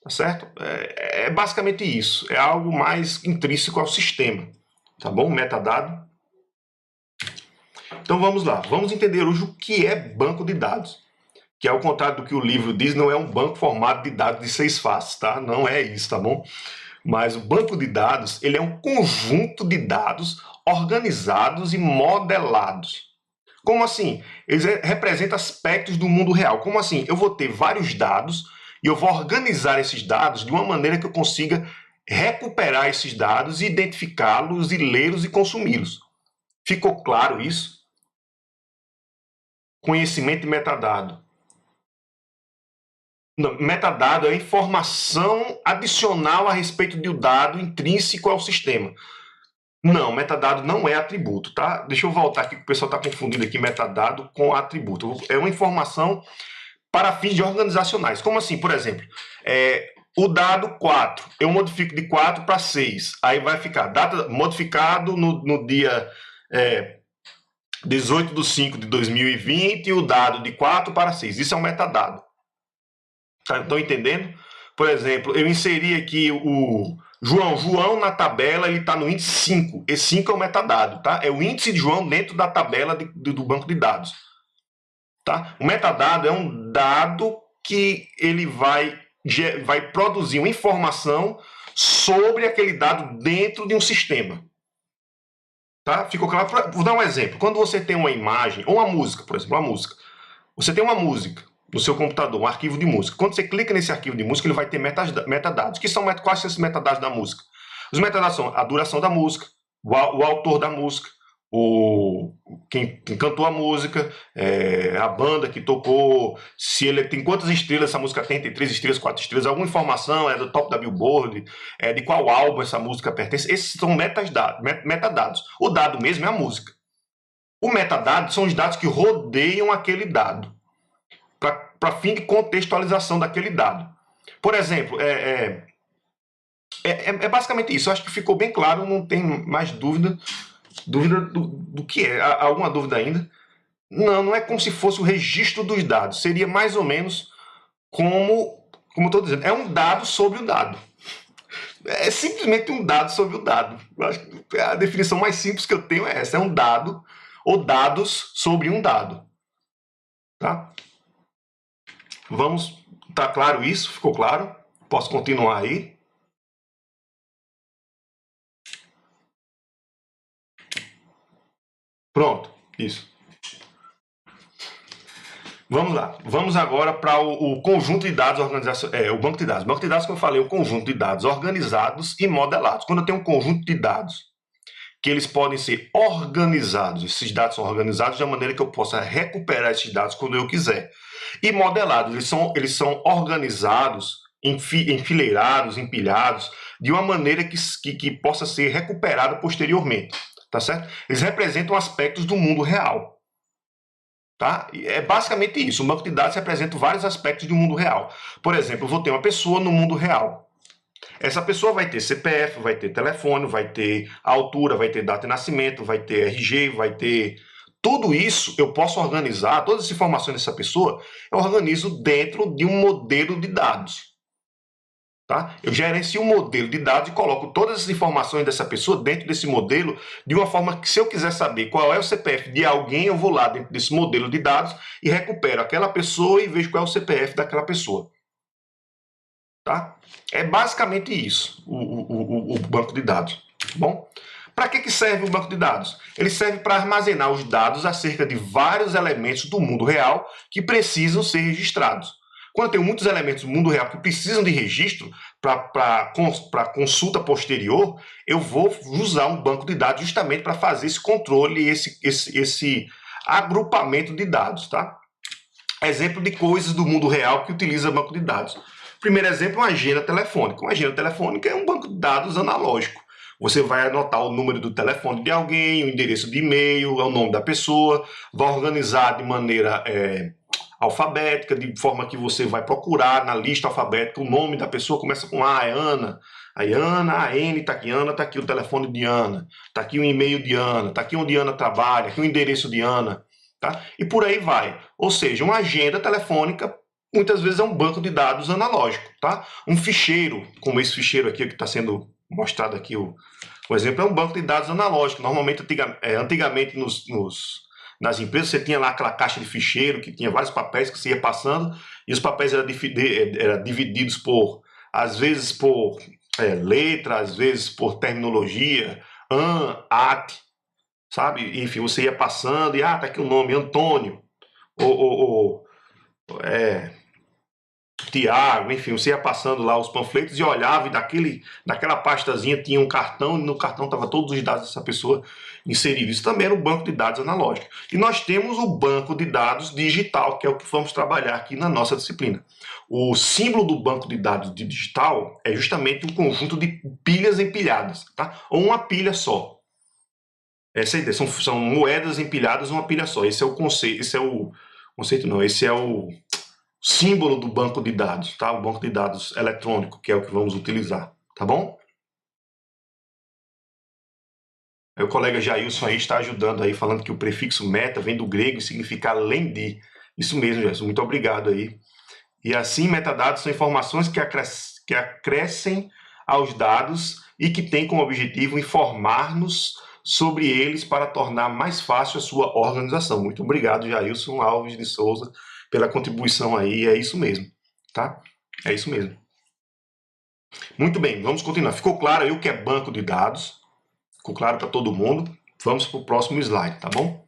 Tá certo? É basicamente isso. É algo mais intrínseco ao sistema. Tá bom? Metadado. Então vamos lá. Vamos entender hoje o que é banco de dados. Que ao contrário do que o livro diz, não é um banco formado de dados de 6 faces, tá? Não é isso, tá bom? Mas o banco de dados, ele é um conjunto de dados organizados e modelados. Como assim? Eles representam aspectos do mundo real. Como assim? Eu vou ter vários dados e eu vou organizar esses dados de uma maneira que eu consiga recuperar esses dados, identificá-los e lê-los e consumi-los. Ficou claro isso? Conhecimento de metadado. Não, metadado é informação adicional a respeito do dado intrínseco ao sistema. Não, metadado não é atributo, tá? Deixa eu voltar aqui, que o pessoal está confundindo aqui metadado com atributo. É uma informação para fins de organizacionais. Como assim? Por exemplo, o dado 4, eu modifico de 4 para 6. Aí vai ficar data modificado no dia 18/5/2020 e o dado de 4 para 6. Isso é um metadado. Estão entendendo? Por exemplo, eu inseri aqui o João na tabela, ele está no índice 5. Esse 5 é o metadado, tá? É o índice de João dentro da tabela do banco de dados. Tá? O metadado é um dado que ele vai produzir uma informação sobre aquele dado dentro de um sistema. Tá? Ficou claro? Vou dar um exemplo. Quando você tem uma imagem, ou uma música, por exemplo, uma música. Você tem uma música no seu computador, um arquivo de música. Quando você clica nesse arquivo de música, ele vai ter metadados. Quais são esses metadados da música? Os metadados são a duração da música, o autor da música, quem cantou a música, a banda que tocou, se ele tem quantas estrelas essa música tem 3 estrelas, 4 estrelas, alguma informação, é do top da Billboard, de qual álbum essa música pertence. Esses são metadados. O dado mesmo é a música. O metadado são os dados que rodeiam aquele dado, para fim de contextualização daquele dado. Por exemplo, é basicamente isso. Eu acho que ficou bem claro, não tem mais dúvida do que é. Há alguma dúvida ainda? Não é como se fosse o registro dos dados. Seria mais ou menos como eu estou dizendo, é um dado sobre o dado. É simplesmente um dado sobre o dado. Eu acho que a definição mais simples que eu tenho é essa. É um dado ou dados sobre um dado. Tá? Vamos... Tá claro isso? Ficou claro? Posso continuar aí? Pronto, isso. Vamos lá. Vamos agora para o conjunto de dados organizacionais. O banco de dados. O banco de dados, como eu falei, é um conjunto de dados organizados e modelados. Quando eu tenho um conjunto de dados que eles podem ser organizados, esses dados são organizados de uma maneira que eu possa recuperar esses dados quando eu quiser. E modelados, eles são organizados, enfileirados, empilhados, de uma maneira que possa ser recuperado posteriormente. Tá certo? Eles representam aspectos do mundo real. Tá? É basicamente isso. O banco de dados representa vários aspectos do mundo real. Por exemplo, eu vou ter uma pessoa no mundo real. Essa pessoa vai ter CPF, vai ter telefone, vai ter altura, vai ter data de nascimento, vai ter RG, vai ter... Tudo isso eu posso organizar, todas as informações dessa pessoa, eu organizo dentro de um modelo de dados. Tá? Eu gerencio um modelo de dados e coloco todas as informações dessa pessoa dentro desse modelo, de uma forma que, se eu quiser saber qual é o CPF de alguém, eu vou lá dentro desse modelo de dados e recupero aquela pessoa e vejo qual é o CPF daquela pessoa. Tá? É basicamente isso, o banco de dados. Bom, para que serve o banco de dados? Ele serve para armazenar os dados acerca de vários elementos do mundo real que precisam ser registrados. Quando eu tenho muitos elementos do mundo real que precisam de registro para consulta posterior, eu vou usar um banco de dados justamente para fazer esse controle, esse agrupamento de dados. Tá? Exemplo de coisas do mundo real que utiliza banco de dados. Primeiro exemplo, uma agenda telefônica. Uma agenda telefônica é um banco de dados analógico. Você vai anotar o número do telefone de alguém, o endereço de e-mail, o nome da pessoa, vai organizar de maneira alfabética, de forma que você vai procurar na lista alfabética o nome da pessoa, começa com A, é Ana. Aí Ana, a N, tá aqui o telefone de Ana, tá aqui o e-mail de Ana, tá aqui onde Ana trabalha, aqui o endereço de Ana, tá? E por aí vai. Ou seja, uma agenda telefônica muitas vezes é um banco de dados analógico, tá? Um ficheiro, como esse ficheiro aqui que está sendo mostrado aqui, o exemplo, é um banco de dados analógico. Normalmente, antigamente nas empresas, você tinha lá aquela caixa de ficheiro que tinha vários papéis que você ia passando e os papéis eram divididos às vezes por letra, às vezes por terminologia, at, sabe? Enfim, você ia passando e, tá aqui o nome, Antônio, ou Tiago, enfim, você ia passando lá os panfletos e olhava e daquela pastazinha tinha um cartão e no cartão estava todos os dados dessa pessoa inseridos. Isso também era o banco de dados analógico. E nós temos o banco de dados digital, que é o que vamos trabalhar aqui na nossa disciplina. O símbolo do banco de dados digital é justamente um conjunto de pilhas empilhadas, tá? Ou uma pilha só. Essa é a ideia, são moedas empilhadas numa pilha só. Esse é o conceito, esse é o símbolo do banco de dados, tá? O banco de dados eletrônico, que é o que vamos utilizar, tá bom? Aí o colega Jailson aí está ajudando aí, falando que o prefixo meta vem do grego e significa além de. Isso mesmo, Jailson, muito obrigado aí. E assim, metadados são informações que acrescem aos dados e que têm como objetivo informar-nos sobre eles para tornar mais fácil a sua organização. Muito obrigado, Jailson Alves de Souza, pela contribuição aí, é isso mesmo, tá? É isso mesmo. Muito bem, vamos continuar. Ficou claro aí o que é banco de dados? Ficou claro para todo mundo? Vamos para o próximo slide, tá bom?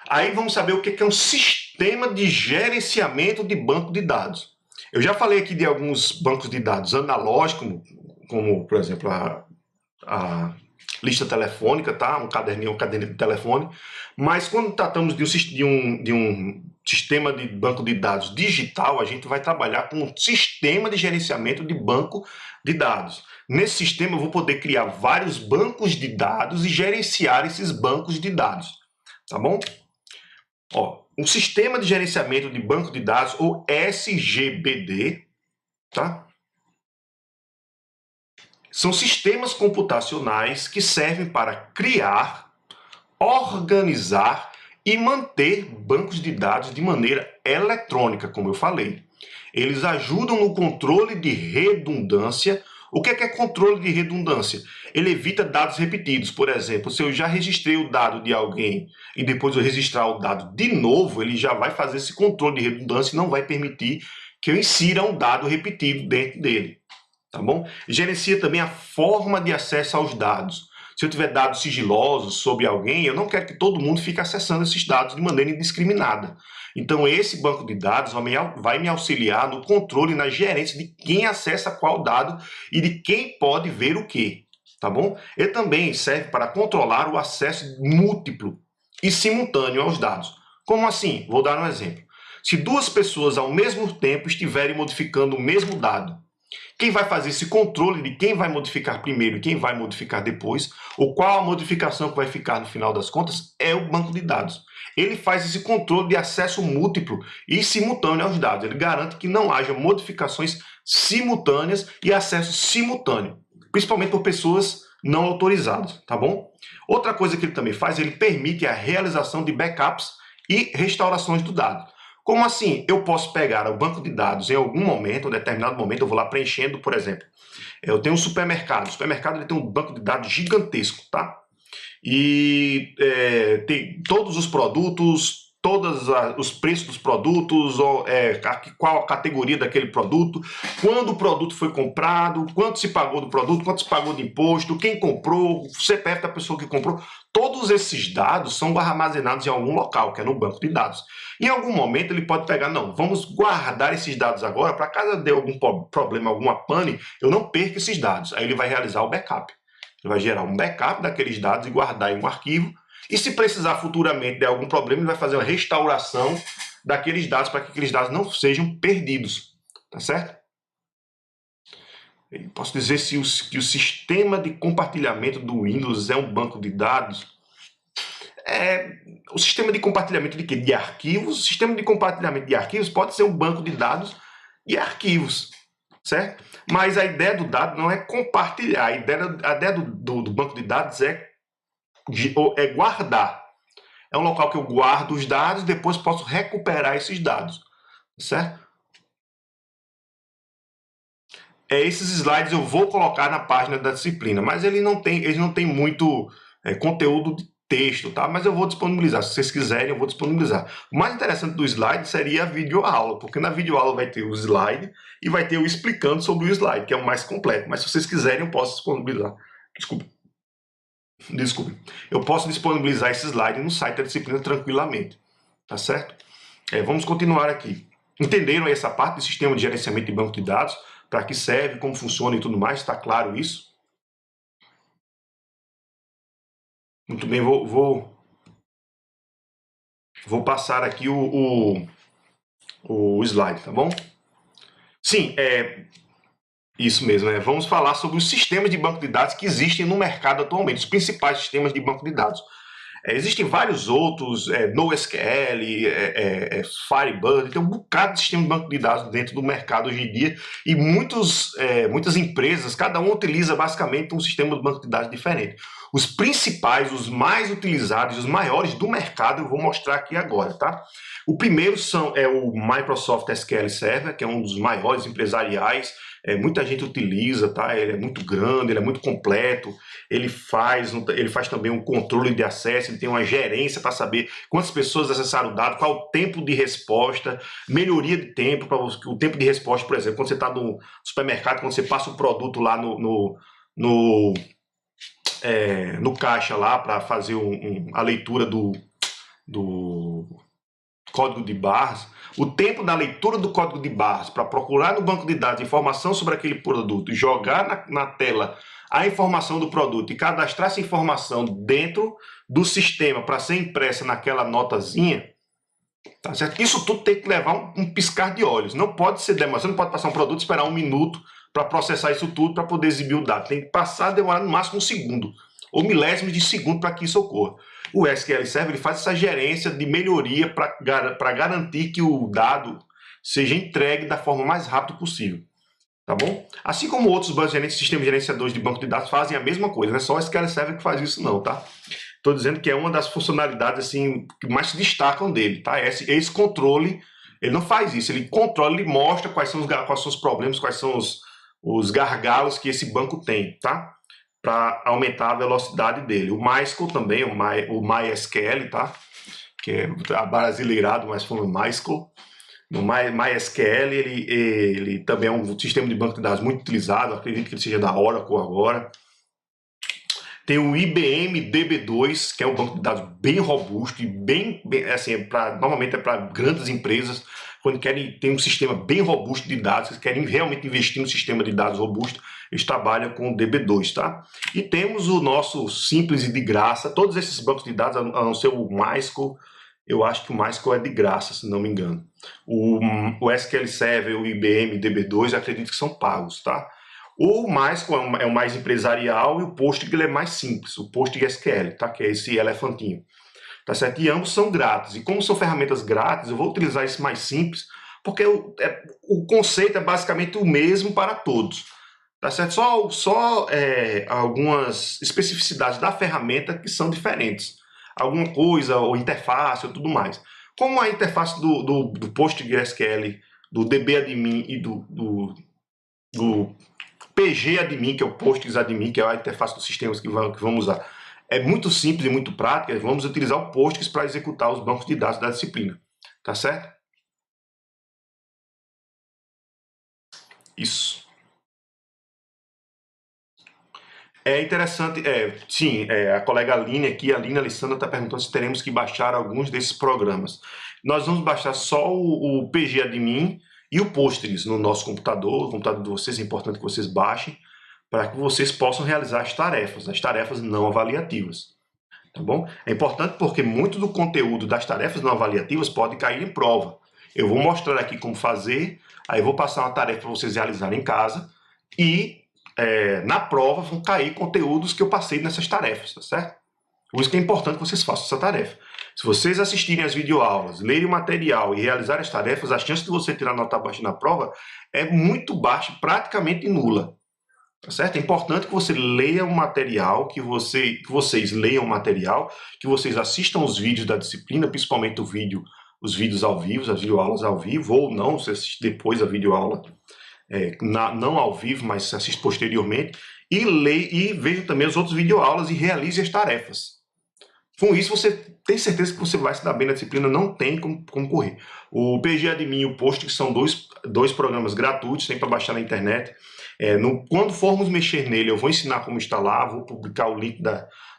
Aí vamos saber o que é um sistema de gerenciamento de banco de dados. Eu já falei aqui de alguns bancos de dados analógicos, como por exemplo, a lista telefônica, tá? Um caderninho de telefone. Mas quando tratamos de um sistema de banco de dados digital, a gente vai trabalhar com um sistema de gerenciamento de banco de dados. Nesse sistema, eu vou poder criar vários bancos de dados e gerenciar esses bancos de dados, tá bom? Um sistema de gerenciamento de banco de dados, ou SGBD, tá? São sistemas computacionais que servem para criar, organizar e manter bancos de dados de maneira eletrônica, como eu falei. Eles ajudam no controle de redundância. O que é controle de redundância? Ele evita dados repetidos. Por exemplo, se eu já registrei o dado de alguém e depois eu registrar o dado de novo, ele já vai fazer esse controle de redundância e não vai permitir que eu insira um dado repetido dentro dele. Tá bom? Gerencia também a forma de acesso aos dados. Se eu tiver dados sigilosos sobre alguém, eu não quero que todo mundo fique acessando esses dados de maneira indiscriminada. Então, esse banco de dados vai me auxiliar no controle e na gerência de quem acessa qual dado e de quem pode ver o quê. Tá bom? Ele também serve para controlar o acesso múltiplo e simultâneo aos dados. Como assim? Vou dar um exemplo. Se duas pessoas ao mesmo tempo estiverem modificando o mesmo dado, quem vai fazer esse controle de quem vai modificar primeiro e quem vai modificar depois, ou qual a modificação que vai ficar no final das contas, é o banco de dados. Ele faz esse controle de acesso múltiplo e simultâneo aos dados. Ele garante que não haja modificações simultâneas e acesso simultâneo, principalmente por pessoas não autorizadas, tá bom? Outra coisa que ele também faz, ele permite a realização de backups e restaurações do dado. Como assim? Eu posso pegar o banco de dados em algum momento, um determinado momento, eu vou lá preenchendo, por exemplo. Eu tenho um supermercado. O supermercado ele tem um banco de dados gigantesco, tá? E tem todos os produtos, todos os preços dos produtos, qual a categoria daquele produto, quando o produto foi comprado, quanto se pagou do produto, quanto se pagou de imposto, quem comprou, o CPF da pessoa que comprou. Todos esses dados são armazenados em algum local, que é no banco de dados. Em algum momento ele pode pegar, não, vamos guardar esses dados agora, para caso dê algum problema, alguma pane, eu não perca esses dados. Aí ele vai realizar o backup. Ele vai gerar um backup daqueles dados e guardar em um arquivo. E se precisar futuramente de algum problema, ele vai fazer uma restauração daqueles dados para que aqueles dados não sejam perdidos. Tá certo? Eu posso dizer que o sistema de compartilhamento do Windows é um banco de dados? O sistema de compartilhamento de quê? De arquivos. O sistema de compartilhamento de arquivos pode ser um banco de dados de arquivos, certo? Mas a ideia do dado não é compartilhar. A ideia do banco de dados é guardar. É um local que eu guardo os dados e depois posso recuperar esses dados, certo? Esses slides eu vou colocar na página da disciplina, mas eles não têm muito conteúdo texto, tá? Mas eu vou disponibilizar, se vocês quiserem eu vou disponibilizar. O mais interessante do slide seria a videoaula, porque na videoaula vai ter o slide e vai ter o explicando sobre o slide, que é o mais completo. Mas se vocês quiserem eu posso disponibilizar. Desculpe. Eu posso disponibilizar esse slide no site da disciplina tranquilamente, tá certo? Vamos continuar aqui. Entenderam aí essa parte do sistema de gerenciamento de banco de dados? Para que serve, como funciona e tudo mais? Está claro isso? Muito bem, vou passar aqui o slide, tá bom? Sim, isso mesmo. Vamos falar sobre os sistemas de banco de dados que existem no mercado atualmente, os principais sistemas de banco de dados. Existem vários outros, NoSQL, Firebird, tem um bocado de sistema de banco de dados dentro do mercado hoje em dia e muitas empresas, cada um utiliza basicamente um sistema de banco de dados diferente. Os principais, os mais utilizados, os maiores do mercado, eu vou mostrar aqui agora, tá? O primeiro é o Microsoft SQL Server, que é um dos maiores empresariais, muita gente utiliza, tá? Ele é muito grande, ele é muito completo, ele faz também um controle de acesso, ele tem uma gerência para saber quantas pessoas acessaram o dado, qual o tempo de resposta, melhoria de tempo, para o tempo de resposta, por exemplo, quando você está no supermercado, quando você passa o produto lá no caixa lá para fazer a leitura do código de barras, o tempo da leitura do código de barras para procurar no banco de dados informação sobre aquele produto, jogar na tela a informação do produto e cadastrar essa informação dentro do sistema para ser impressa naquela notazinha, tá certo? Isso tudo tem que levar um piscar de olhos. Não pode ser demorado. Você não pode passar um produto e esperar 1 minuto para processar isso tudo para poder exibir o dado. Tem que passar, demorar no máximo 1 segundo ou milésimos de segundo para que isso ocorra. O SQL Server ele faz essa gerência de melhoria para garantir que o dado seja entregue da forma mais rápida possível. Tá bom? Assim como outros sistemas gerenciadores de banco de dados fazem a mesma coisa, não é só o SQL Server que faz isso não, tá? Estou dizendo que é uma das funcionalidades assim, que mais se destacam dele, tá? Esse controle, ele não faz isso, ele controla, ele mostra quais são os problemas, quais são os gargalos que esse banco tem, tá? Para aumentar a velocidade dele. O MySQL também, o MySQL, tá? Que é abrasileirado, mas foi o MySQL. No MySQL, ele também é um sistema de banco de dados muito utilizado, acredito que ele seja da Oracle agora. Tem o IBM DB2, que é um banco de dados bem robusto e bem assim, normalmente é para grandes empresas, quando querem ter um sistema bem robusto de dados, que querem realmente investir no sistema de dados robusto, eles trabalham com o DB2, tá? E temos o nosso simples e de graça, todos esses bancos de dados, a não ser o MySQL, eu acho que o MySQL é de graça, se não me engano. O SQL Server, o IBM DB2, eu acredito que são pagos, tá? O MySQL é o mais empresarial e o Postgre é mais simples, o PostgreSQL, tá? Que é esse elefantinho, tá certo? E ambos são grátis. E como são ferramentas grátis, eu vou utilizar esse mais simples, porque o conceito é basicamente o mesmo para todos, tá certo? Só algumas especificidades da ferramenta que são diferentes. Alguma coisa, ou interface, ou tudo mais. Como a interface do PostgreSQL, do DBAdmin e do PGAdmin, que é o PostgreSadmin, que é a interface dos sistemas que vamos usar, é muito simples e muito prática, vamos utilizar o Postgres para executar os bancos de dados da disciplina. Tá certo? Isso. É interessante, sim, a colega Aline aqui, a Aline Alessandra está perguntando se teremos que baixar alguns desses programas. Nós vamos baixar só o PGAdmin e o Postgres no nosso computador. O computador de vocês é importante que vocês baixem para que vocês possam realizar as tarefas não avaliativas. Tá bom? É importante porque muito do conteúdo das tarefas não avaliativas pode cair em prova. Eu vou mostrar aqui como fazer, aí eu vou passar uma tarefa para vocês realizarem em casa e na prova vão cair conteúdos que eu passei nessas tarefas, tá certo? Por isso que é importante que vocês façam essa tarefa. Se vocês assistirem às videoaulas, lerem o material e realizarem as tarefas, a chance de você tirar nota baixa na prova é muito baixa, praticamente nula. Tá certo? É importante que você leia o material, que vocês leiam o material, que vocês assistam os vídeos da disciplina, principalmente os vídeos ao vivo, as videoaulas ao vivo, ou não, você assiste depois a videoaula, não ao vivo, mas assiste posteriormente, e veja também as outras videoaulas e realize as tarefas. Com isso, você tem certeza que você vai se dar bem na disciplina, não tem como correr. O PG Admin e o Post são dois programas gratuitos, tem para baixar na internet. Quando formos mexer nele, eu vou ensinar como instalar, vou publicar o link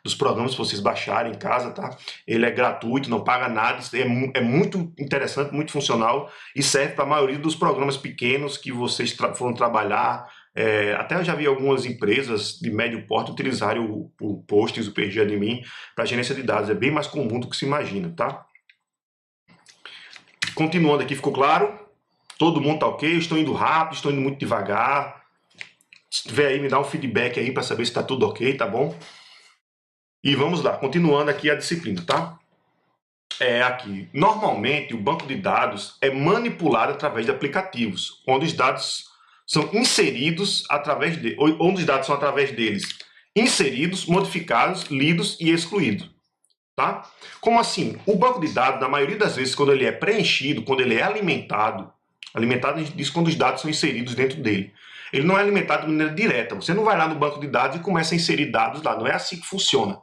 dos programas para vocês baixarem em casa, tá? Ele é gratuito, não paga nada, é muito interessante, muito funcional e serve para a maioria dos programas pequenos que vocês foram trabalhar. Até eu já vi algumas empresas de médio porte utilizarem o Postings, o PG Admin, para gerência de dados. É bem mais comum do que se imagina, tá? Continuando aqui, ficou claro? Todo mundo tá ok? Estou indo rápido, estou indo muito devagar. Se tiver aí, me dá um feedback aí para saber se está tudo ok, tá bom? E vamos lá, continuando aqui a disciplina, tá? Aqui, normalmente o banco de dados é manipulado através de aplicativos, onde os dados são inseridos onde os dados são através deles inseridos, modificados, lidos e excluídos, tá? Como assim? O banco de dados, na maioria das vezes, quando ele é preenchido, quando ele é alimentado a gente diz quando os dados são inseridos dentro dele. Ele não é alimentado de maneira direta. Você não vai lá no banco de dados e começa a inserir dados lá. Não é assim que funciona.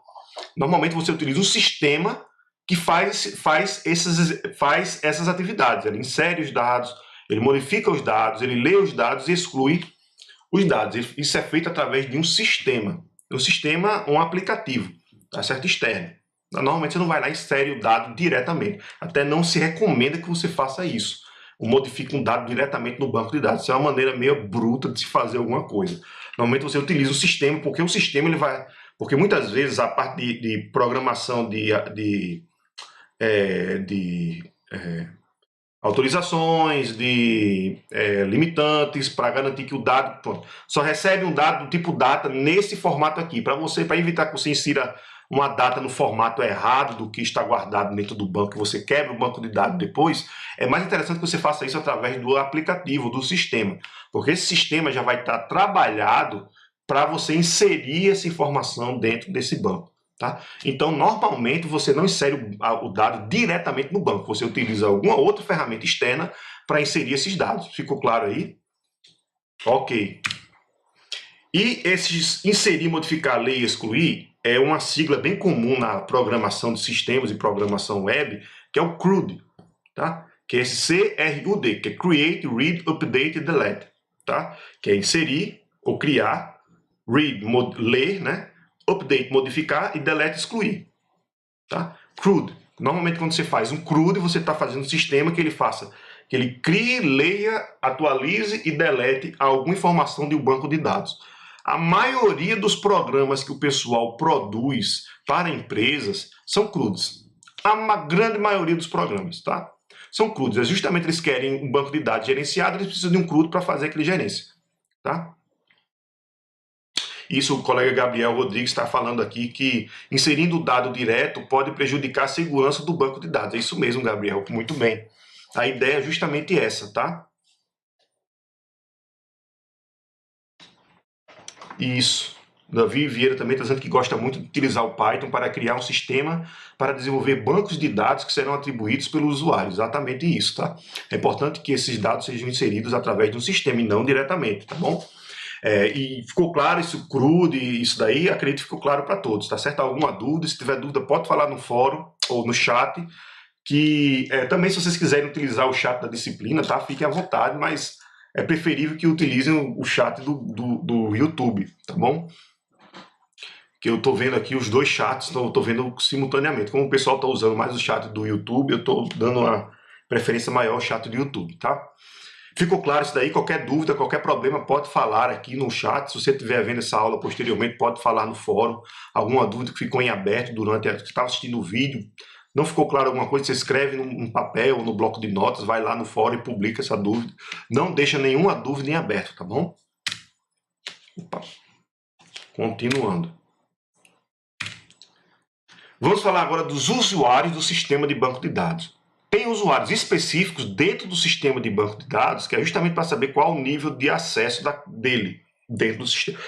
Normalmente você utiliza um sistema que faz essas atividades. Ele insere os dados, ele modifica os dados, ele lê os dados e exclui os dados. Isso é feito através de um sistema. Um aplicativo, tá certo? Externo. Normalmente você não vai lá e insere o dado diretamente. Até não se recomenda que você faça isso. Modifica um dado diretamente no banco de dados. Isso é uma maneira meio bruta de se fazer alguma coisa. Normalmente você utiliza o sistema, porque o sistema ele vai... Porque muitas vezes a parte de programação de autorizações, de limitantes, para garantir que o dado só recebe um dado do tipo data nesse formato aqui, para evitar que você insira uma data no formato errado do que está guardado dentro do banco, que você quebra o banco de dados depois, é mais interessante que você faça isso através do aplicativo, do sistema, porque esse sistema já vai estar trabalhado para você inserir essa informação dentro desse banco. Tá? Então, normalmente, você não insere o dado diretamente no banco, você utiliza alguma outra ferramenta externa para inserir esses dados. Ficou claro aí? Ok. E esses inserir, modificar, ler e excluir é uma sigla bem comum na programação de sistemas e programação web, que é o CRUD, tá? Que é esse CRUD, que é Create, Read, Update e Delete, tá? Que é inserir ou criar, read, ler, né? Update, modificar e delete, excluir, tá? CRUD. Normalmente quando você faz um CRUD, você está fazendo um sistema que ele crie, leia, atualize e delete alguma informação de um banco de dados. A maioria dos programas que o pessoal produz para empresas são CRUDs. A grande maioria dos programas, tá? São CRUDs. É justamente eles querem um banco de dados gerenciado, eles precisam de um CRUD para fazer aquele gerência, tá? Isso o colega Gabriel Rodrigues está falando aqui, que inserindo o dado direto pode prejudicar a segurança do banco de dados. É isso mesmo, Gabriel, muito bem. A ideia é justamente essa, tá? Isso. Davi Vieira também está dizendo que gosta muito de utilizar o Python para criar um sistema para desenvolver bancos de dados que serão atribuídos pelo usuário. Exatamente isso, tá? É importante que esses dados sejam inseridos através de um sistema e não diretamente, tá bom? E ficou claro isso CRUD, isso daí, acredito que ficou claro para todos, tá certo? Alguma dúvida, se tiver dúvida pode falar no fórum ou no chat, que também se vocês quiserem utilizar o chat da disciplina, tá? Fiquem à vontade, mas é preferível que utilizem o chat do YouTube, tá bom? Que eu estou vendo aqui os dois chats, então eu estou vendo simultaneamente. Como o pessoal está usando mais o chat do YouTube, eu estou dando uma preferência maior ao chat do YouTube, tá? Ficou claro isso daí? Qualquer dúvida, qualquer problema, pode falar aqui no chat. Se você estiver vendo essa aula posteriormente, pode falar no fórum. Alguma dúvida que ficou em aberto durante que estava assistindo o vídeo, não ficou claro alguma coisa, você escreve num papel, no bloco de notas, vai lá no fórum e publica essa dúvida. Não deixa nenhuma dúvida em aberto, tá bom? Opa. Continuando. Vamos falar agora dos usuários do sistema de banco de dados. Tem usuários específicos dentro do sistema de banco de dados, que é justamente para saber qual o nível de acesso dele dentro do sistema.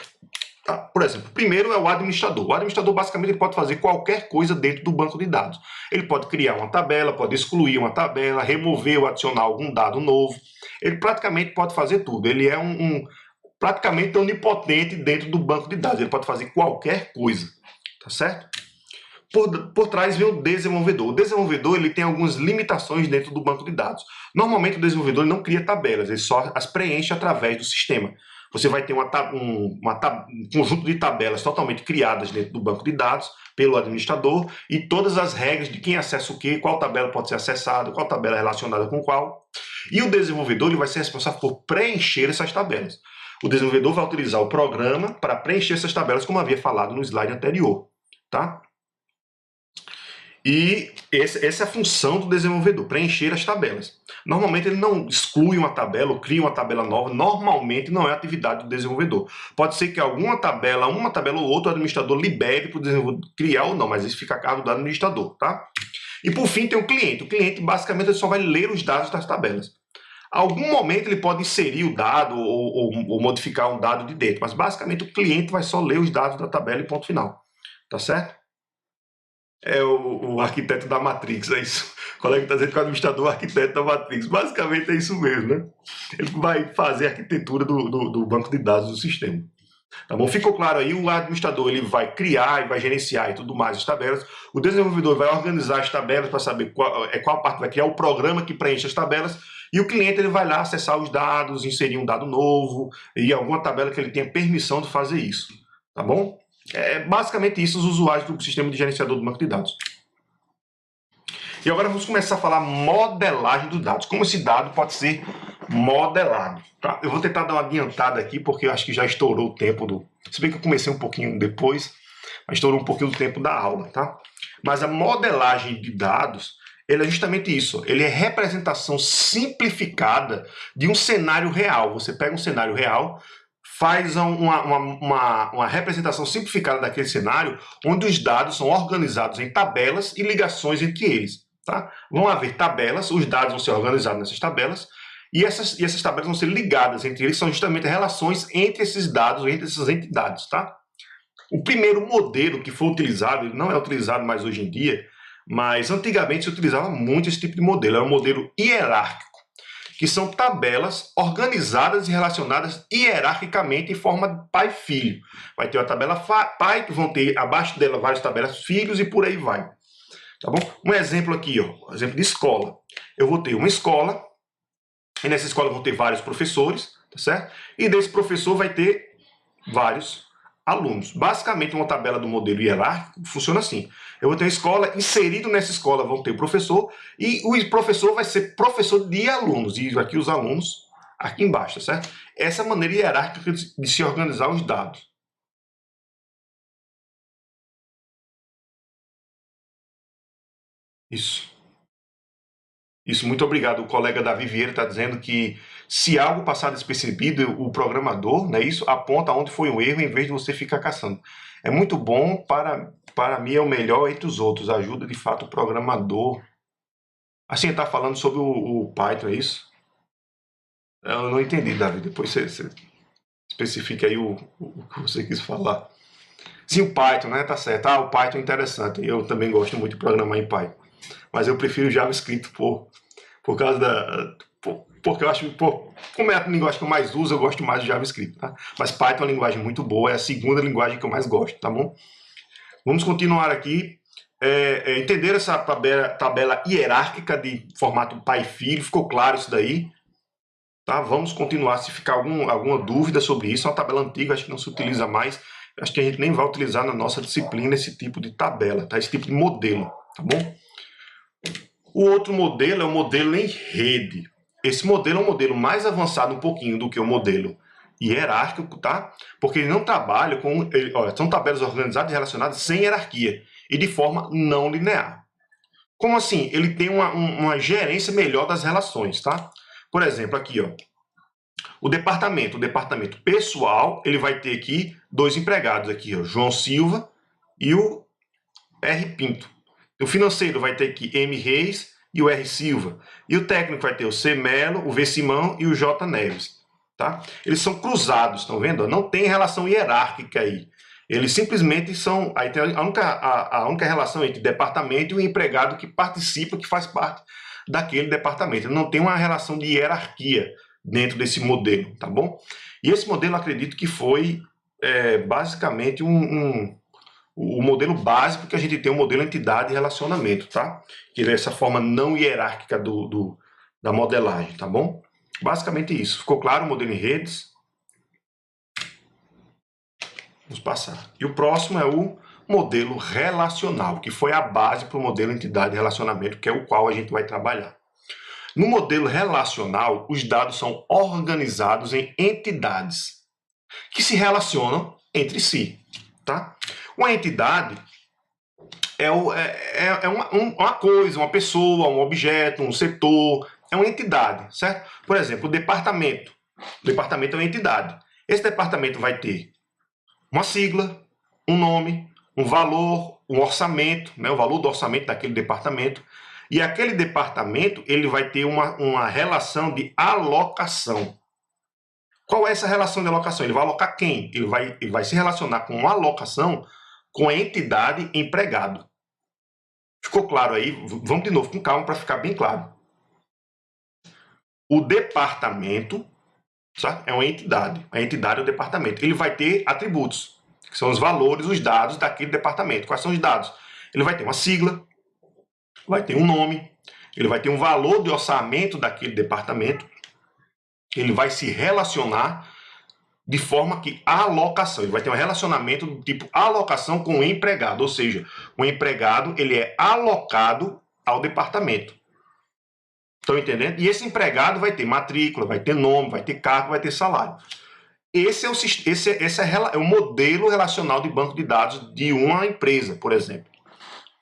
Tá? Por exemplo, o primeiro é o administrador. O administrador, basicamente, ele pode fazer qualquer coisa dentro do banco de dados. Ele pode criar uma tabela, pode excluir uma tabela, remover ou adicionar algum dado novo. Ele praticamente pode fazer tudo. Ele é praticamente onipotente dentro do banco de dados. Ele pode fazer qualquer coisa, tá certo? por trás vem o desenvolvedor. O desenvolvedor ele tem algumas limitações dentro do banco de dados. Normalmente o desenvolvedor não cria tabelas, ele só as preenche através do sistema. Você vai ter um conjunto de tabelas totalmente criadas dentro do banco de dados pelo administrador e todas as regras de quem acessa o quê, qual tabela pode ser acessada, qual tabela é relacionada com qual. E o desenvolvedor ele vai ser responsável por preencher essas tabelas. O desenvolvedor vai utilizar o programa para preencher essas tabelas, como havia falado no slide anterior, tá? E essa é a função do desenvolvedor, preencher as tabelas. Normalmente ele não exclui uma tabela ou cria uma tabela nova, normalmente não é atividade do desenvolvedor. Pode ser que uma tabela ou outra, o administrador libere para o desenvolvedor criar ou não, mas isso fica a cargo do administrador, tá? E por fim tem o cliente. O cliente basicamente ele só vai ler os dados das tabelas. Algum momento ele pode inserir o dado ou modificar um dado de dentro, mas basicamente o cliente vai só ler os dados da tabela e ponto final, tá certo? É o arquiteto da Matrix, é isso. O colega está dizendo que o administrador é o arquiteto da Matrix. Basicamente é isso mesmo, né? Ele vai fazer a arquitetura do banco de dados do sistema. Tá bom? Ficou claro aí? O administrador ele vai criar e vai gerenciar e tudo mais as tabelas. O desenvolvedor vai organizar as tabelas para saber qual parte vai criar o programa que preenche as tabelas. E o cliente ele vai lá acessar os dados, inserir um dado novo e alguma tabela que ele tenha permissão de fazer isso. Tá bom? É basicamente isso os usuários do sistema de gerenciador do banco de dados. E agora vamos começar a falar modelagem dos dados. Como esse dado pode ser modelado. Tá? Eu vou tentar dar uma adiantada aqui, porque eu acho que já estourou o tempo do... Se bem que eu comecei um pouquinho depois, mas estourou um pouquinho do tempo da aula. Tá? Mas a modelagem de dados, ele é justamente isso. Ele é representação simplificada de um cenário real. Você pega um cenário real, faz uma representação simplificada daquele cenário, onde os dados são organizados em tabelas e ligações entre eles. Tá? Vão haver tabelas, os dados vão ser organizados nessas tabelas, e essas tabelas vão ser ligadas entre eles, são justamente relações entre esses dados, entre essas entidades. Tá? O primeiro modelo que foi utilizado, ele não é utilizado mais hoje em dia, mas antigamente se utilizava muito esse tipo de modelo, é um modelo hierárquico, que são tabelas organizadas e relacionadas hierarquicamente em forma de pai e filho. Vai ter uma tabela pai, que vão ter abaixo dela várias tabelas filhos e por aí vai. Tá bom? Um exemplo aqui, ó, um exemplo de escola. Eu vou ter uma escola, e nessa escola vão ter vários professores, tá certo? E desse professor vai ter vários alunos. Basicamente, uma tabela do modelo hierárquico funciona assim. Eu vou ter uma escola, inserido nessa escola vão ter o professor, e o professor vai ser professor de alunos, e aqui os alunos aqui embaixo, tá certo? Essa é a maneira hierárquica de se organizar os dados. Isso. Isso, muito obrigado. O colega Davi Vieira está dizendo que se algo passar despercebido, o programador, né, isso aponta onde foi um erro em vez de você ficar caçando. É muito bom, para mim é o melhor entre os outros. Ajuda de fato o programador. Assim, está falando sobre o Python, é isso? Eu não entendi, Davi. Depois você especifica aí o que você quis falar. Sim, o Python, né? Tá certo. Ah, o Python é interessante. Eu também gosto muito de programar em Python. Mas eu prefiro JavaScript por causa porque eu acho, como é a linguagem que eu mais uso, eu gosto mais de JavaScript, tá? Mas Python é uma linguagem muito boa, é a segunda linguagem que eu mais gosto, tá bom? Vamos continuar aqui. Entender essa tabela hierárquica de formato pai e filho, ficou claro isso daí? Tá? Vamos continuar, se ficar alguma dúvida sobre isso, é uma tabela antiga, acho que não se utiliza mais, acho que a gente nem vai utilizar na nossa disciplina esse tipo de tabela, tá? Esse tipo de modelo, tá bom? O outro modelo é o modelo em rede. Esse modelo é um modelo mais avançado um pouquinho do que o modelo hierárquico, tá? Porque ele não trabalha com... são tabelas organizadas e relacionadas sem hierarquia e de forma não linear. Como assim? Ele tem uma gerência melhor das relações, tá? Por exemplo, aqui, ó, o departamento pessoal, ele vai ter aqui dois empregados aqui, ó, João Silva e o R. Pinto. O financeiro vai ter aqui M. Reis e o R. Silva. E o técnico vai ter o C. Melo, o V. Simão e o J. Neves. Tá? Eles são cruzados, estão vendo? Não tem relação hierárquica aí. Eles simplesmente são... Aí tem a única relação entre departamento e o empregado que participa, que faz parte daquele departamento. Não tem uma relação de hierarquia dentro desse modelo, tá bom? E esse modelo, acredito que foi basicamente o modelo básico que a gente tem, o modelo entidade e relacionamento, tá? Que é essa forma não hierárquica da modelagem, tá bom? Basicamente isso. Ficou claro o modelo em redes? Vamos passar. E o próximo é o modelo relacional, que foi a base para o modelo entidade e relacionamento, que é o qual a gente vai trabalhar. No modelo relacional, os dados são organizados em entidades que se relacionam entre si, tá? Uma entidade é uma coisa, uma pessoa, um objeto, um setor, é uma entidade, certo? Por exemplo, o departamento. O departamento é uma entidade. Esse departamento vai ter uma sigla, um nome, um valor, um orçamento, né, o valor do orçamento daquele departamento. E aquele departamento ele vai ter uma relação de alocação. Qual é essa relação de alocação? Ele vai alocar quem? Ele vai se relacionar com uma alocação com a entidade empregado. Ficou claro aí? Vamos de novo com calma para ficar bem claro. O departamento, certo? É uma entidade. A entidade é o departamento. Ele vai ter atributos, que são os valores, os dados daquele departamento. Quais são os dados? Ele vai ter uma sigla, vai ter um nome, ele vai ter um valor de orçamento daquele departamento, ele vai se relacionar de forma que a alocação, ele vai ter um relacionamento do tipo alocação com o empregado, ou seja, o empregado ele é alocado ao departamento. Estão entendendo? E esse empregado vai ter matrícula, vai ter nome, vai ter cargo, vai ter salário. Esse é o modelo relacional de banco de dados de uma empresa, por exemplo.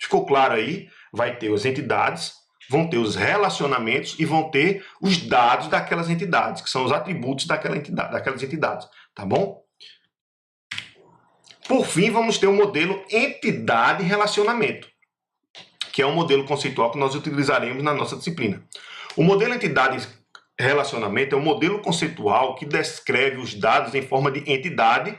Ficou claro aí? Vai ter as entidades, vão ter os relacionamentos e vão ter os dados daquelas entidades, que são os atributos daquelas entidades, tá bom? Por fim, vamos ter o modelo entidade e relacionamento, que é um modelo conceitual que nós utilizaremos na nossa disciplina. O modelo entidade e relacionamento é um modelo conceitual que descreve os dados em forma de entidade,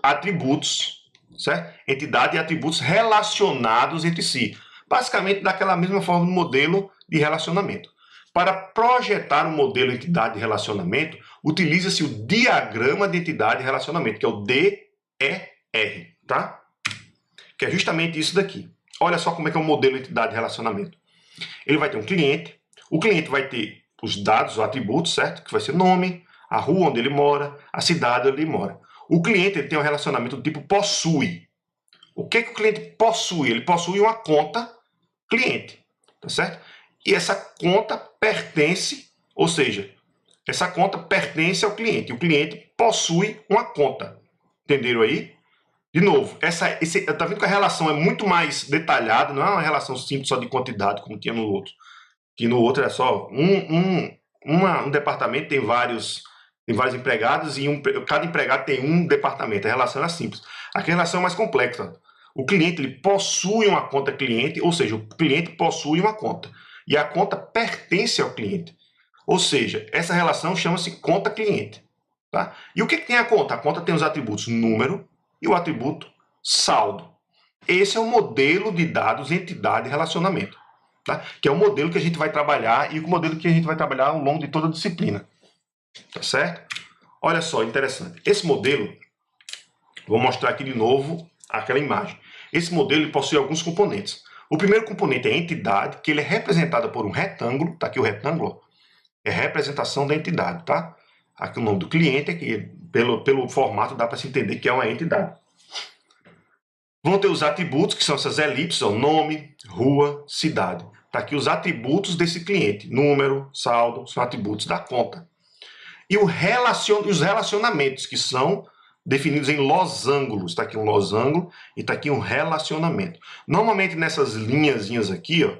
atributos, certo? Entidade e atributos relacionados entre si. Basicamente, daquela mesma forma do modelo de relacionamento. Para projetar um modelo entidade e relacionamento, utiliza-se o diagrama de entidade e relacionamento, que é o DER, tá? Que é justamente isso daqui. Olha só como é que é o modelo entidade e relacionamento. Ele vai ter um cliente, o cliente vai ter os dados, os atributos, certo? Que vai ser nome, a rua onde ele mora, a cidade onde ele mora. O cliente ele tem um relacionamento do tipo possui. O que o cliente possui? Ele possui uma conta cliente, tá certo? E essa conta pertence, ou seja, essa conta pertence ao cliente. O cliente possui uma conta. Entenderam aí? De novo, tá vendo que a relação é muito mais detalhada, não é uma relação simples só de quantidade, como tinha no outro. Que no outro é só um departamento tem vários empregados e cada empregado tem um departamento. A relação é simples. Aqui a relação é mais complexa. O cliente ele possui uma conta cliente, ou seja, o cliente possui uma conta. E a conta pertence ao cliente. Ou seja, essa relação chama-se conta cliente. Tá? E o que tem a conta? A conta tem os atributos número e o atributo saldo. Esse é o modelo de dados, entidade e relacionamento. Tá? Que é o modelo que a gente vai trabalhar e o modelo que a gente vai trabalhar ao longo de toda a disciplina. Tá certo? Olha só, interessante. Esse modelo, vou mostrar aqui de novo aquela imagem. Esse modelo ele possui alguns componentes. O primeiro componente é a entidade, que ele é representada por um retângulo. Tá aqui o retângulo. É a representação da entidade, tá? Aqui o nome do cliente, aqui, pelo formato dá para se entender que é uma entidade. Vão ter os atributos, que são essas elipses, ó, nome, rua, cidade. Tá aqui os atributos desse cliente. Número, saldo, são atributos da conta. E os relacionamentos, que são definidos em losangos. Está aqui um losango e está aqui um relacionamento. Normalmente nessas linhazinhas aqui, ó,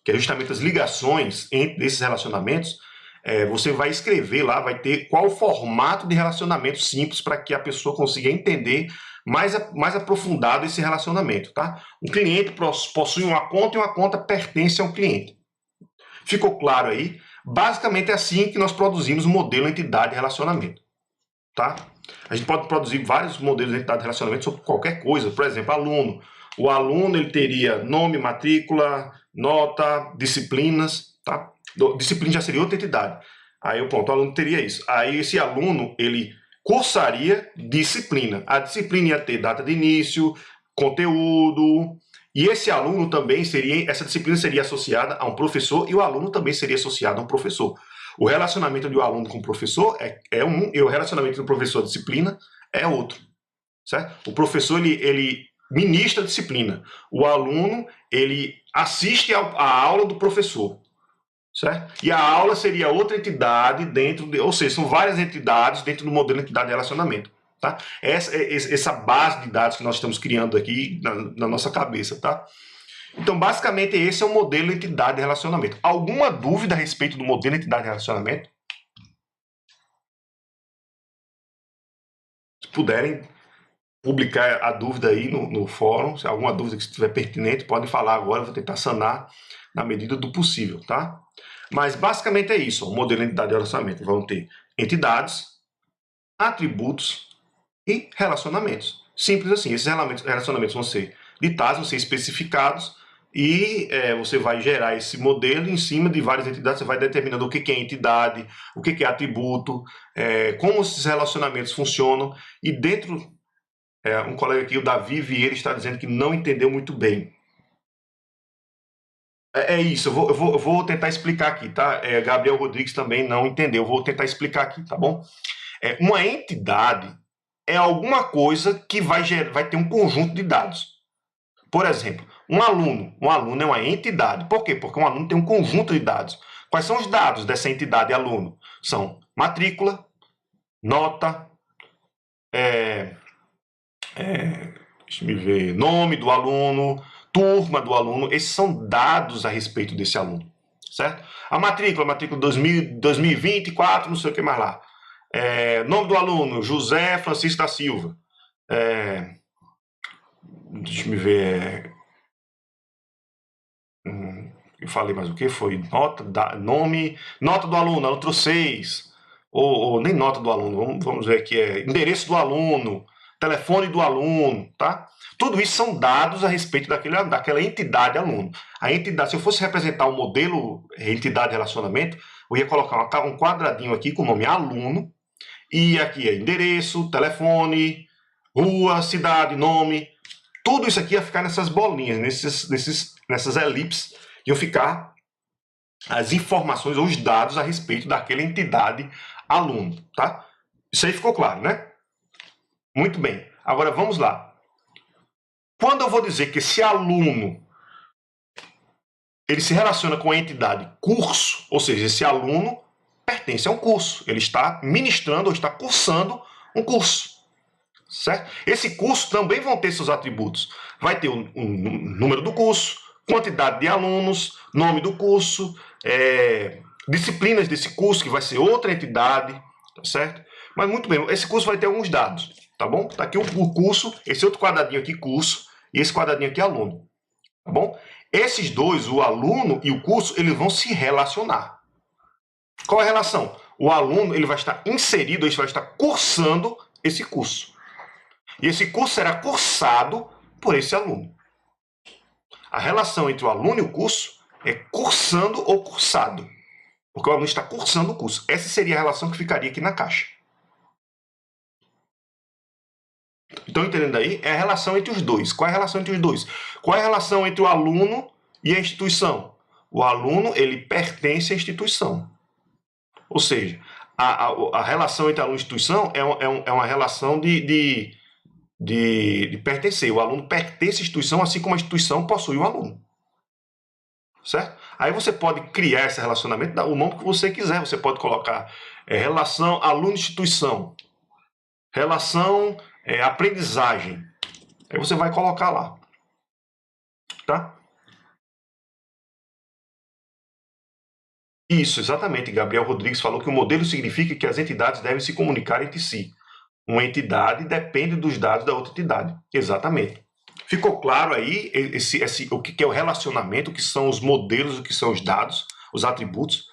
que é justamente as ligações entre esses relacionamentos, você vai escrever lá, vai ter qual o formato de relacionamento simples para que a pessoa consiga entender mais aprofundado esse relacionamento. Tá? Um cliente possui uma conta e uma conta pertence ao cliente. Ficou claro aí? Basicamente é assim que nós produzimos o modelo entidade e relacionamento. Tá? A gente pode produzir vários modelos de entidade e relacionamento sobre qualquer coisa. Por exemplo, aluno. O aluno ele teria nome, matrícula, nota, disciplinas. Tá? Disciplina já seria outra entidade. Aí pronto, o aluno teria isso. Aí esse aluno ele cursaria disciplina. A disciplina ia ter data de início, conteúdo. E esse aluno também seria, essa disciplina seria associada a um professor e o aluno também seria associado a um professor. O relacionamento do aluno com o professor é um, e o relacionamento do professor à disciplina é outro, certo? O professor, ele ministra a disciplina. O aluno, ele assiste a aula do professor, certo? E a aula seria outra entidade dentro, ou seja, são várias entidades dentro do modelo de entidade de relacionamento, tá? Essa base de dados que nós estamos criando aqui na nossa cabeça, tá? Então, basicamente, esse é o modelo de entidade de relacionamento. Alguma dúvida a respeito do modelo de entidade de relacionamento? Se puderem publicar a dúvida aí no fórum, se alguma dúvida que estiver pertinente, podem falar agora, eu vou tentar sanar na medida do possível, tá? Mas, basicamente, é isso. O modelo de entidade de relacionamento. Vão ter entidades, atributos e relacionamentos. Simples assim. Esses relacionamentos vão ser ditados, vão ser especificados, e você vai gerar esse modelo em cima de várias entidades, você vai determinando o que é entidade, o que é atributo, como esses relacionamentos funcionam, e dentro, um colega aqui, o Davi Vieira, está dizendo que não entendeu muito bem. É isso, eu vou tentar explicar aqui, tá? Gabriel Rodrigues também não entendeu, eu vou tentar explicar aqui, tá bom? Uma entidade é alguma coisa que vai ter um conjunto de dados. Por exemplo, um aluno é uma entidade. Por quê? Porque um aluno tem um conjunto de dados. Quais são os dados dessa entidade aluno? São matrícula, nota, deixa eu ver, nome do aluno, turma do aluno. Esses são dados a respeito desse aluno, certo? A matrícula 2024, não sei o que mais lá. Nome do aluno, José Francisco da Silva. Deixa eu ver. Eu falei mais o que? Foi nome, nota do aluno, aluno 6. Ou nem nota do aluno, vamos ver aqui, endereço do aluno, telefone do aluno, tá? Tudo isso são dados a respeito daquela entidade aluno. A entidade, se eu fosse representar o modelo entidade relacionamento, eu ia colocar um quadradinho aqui com o nome aluno, e aqui é endereço, telefone, rua, cidade, nome. Tudo isso aqui ia ficar nessas bolinhas, nessas elipses, iam ficar as informações ou os dados a respeito daquela entidade aluno, tá? Isso aí ficou claro, né? Muito bem. Agora vamos lá. Quando eu vou dizer que esse aluno ele se relaciona com a entidade curso, ou seja, esse aluno pertence a um curso, ele está ministrando ou está cursando um curso, certo? Esse curso também vão ter seus atributos. Vai ter o número do curso, quantidade de alunos, nome do curso, disciplinas desse curso, que vai ser outra entidade, tá certo? Mas muito bem, esse curso vai ter alguns dados, tá bom? Tá aqui o curso, esse outro quadradinho aqui, curso, e esse quadradinho aqui, aluno, tá bom? Esses dois, o aluno e o curso, eles vão se relacionar. Qual é a relação? O aluno, ele vai estar inserido, ele vai estar cursando esse curso. E esse curso será cursado por esse aluno. A relação entre o aluno e o curso é cursando ou cursado. Porque o aluno está cursando o curso. Essa seria a relação que ficaria aqui na caixa. Estão entendendo aí? É a relação entre os dois. Qual é a relação entre os dois? Qual é a relação entre o aluno e a instituição? O aluno, ele pertence à instituição. Ou seja, a relação entre aluno e instituição é uma relação de pertencer. O aluno pertence à instituição, assim como a instituição possui o aluno. Certo? Aí você pode criar esse relacionamento, dar o nome que você quiser. Você pode colocar relação aluno-instituição, relação aprendizagem. Aí você vai colocar lá. Tá? Isso, exatamente. Gabriel Rodrigues falou que o modelo significa que as entidades devem se comunicar entre si. Uma entidade depende dos dados da outra entidade. Exatamente. Ficou claro aí o que é o relacionamento, o que são os modelos, o que são os dados, os atributos?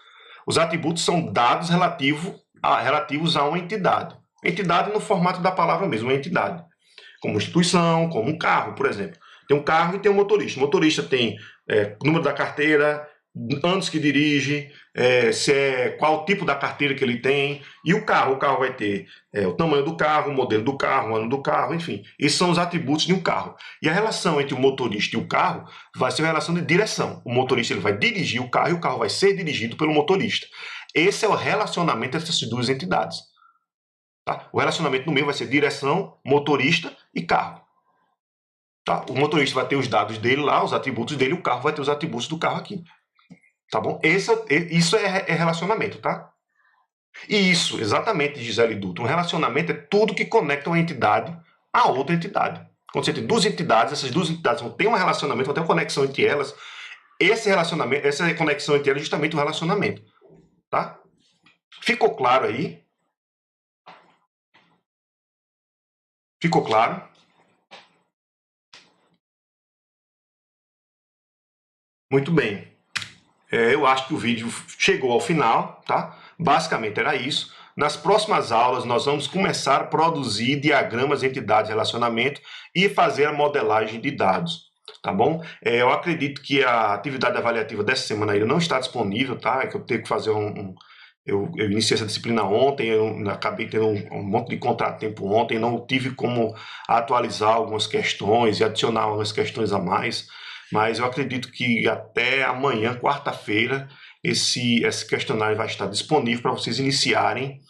Os atributos são dados relativos a uma entidade. Entidade no formato da palavra mesmo, uma entidade. Como instituição, como um carro, por exemplo. Tem um carro e tem um motorista. O motorista tem número da carteira, anos que dirige, qual o tipo da carteira que ele tem, e o carro vai ter o tamanho do carro, o modelo do carro, o ano do carro, enfim. Esses são os atributos de um carro. E a relação entre o motorista e o carro vai ser uma relação de direção. O motorista ele vai dirigir o carro e o carro vai ser dirigido pelo motorista. Esse é o relacionamento entre essas duas entidades. Tá? O relacionamento no meio vai ser direção, motorista e carro. Tá? O motorista vai ter os dados dele lá, os atributos dele, o carro vai ter os atributos do carro aqui. Tá bom? Isso é relacionamento, tá? E isso, exatamente, Gisele Dutra. Um relacionamento é tudo que conecta uma entidade a outra entidade. Quando você tem duas entidades, essas duas entidades vão ter um relacionamento, vão ter uma conexão entre elas. Esse relacionamento, essa conexão entre elas é justamente o relacionamento. Tá? Ficou claro aí? Ficou claro? Muito bem. Eu acho que o vídeo chegou ao final, tá? Basicamente era isso. Nas próximas aulas nós vamos começar a produzir diagramas, entidades, relacionamento e fazer a modelagem de dados, tá bom? Eu acredito que a atividade avaliativa dessa semana ainda não está disponível, tá? É que eu tenho que fazer eu iniciei essa disciplina ontem, eu acabei tendo um monte de contratempo ontem, não tive como atualizar algumas questões e adicionar algumas questões a mais, mas eu acredito que até amanhã, quarta-feira, esse questionário vai estar disponível para vocês iniciarem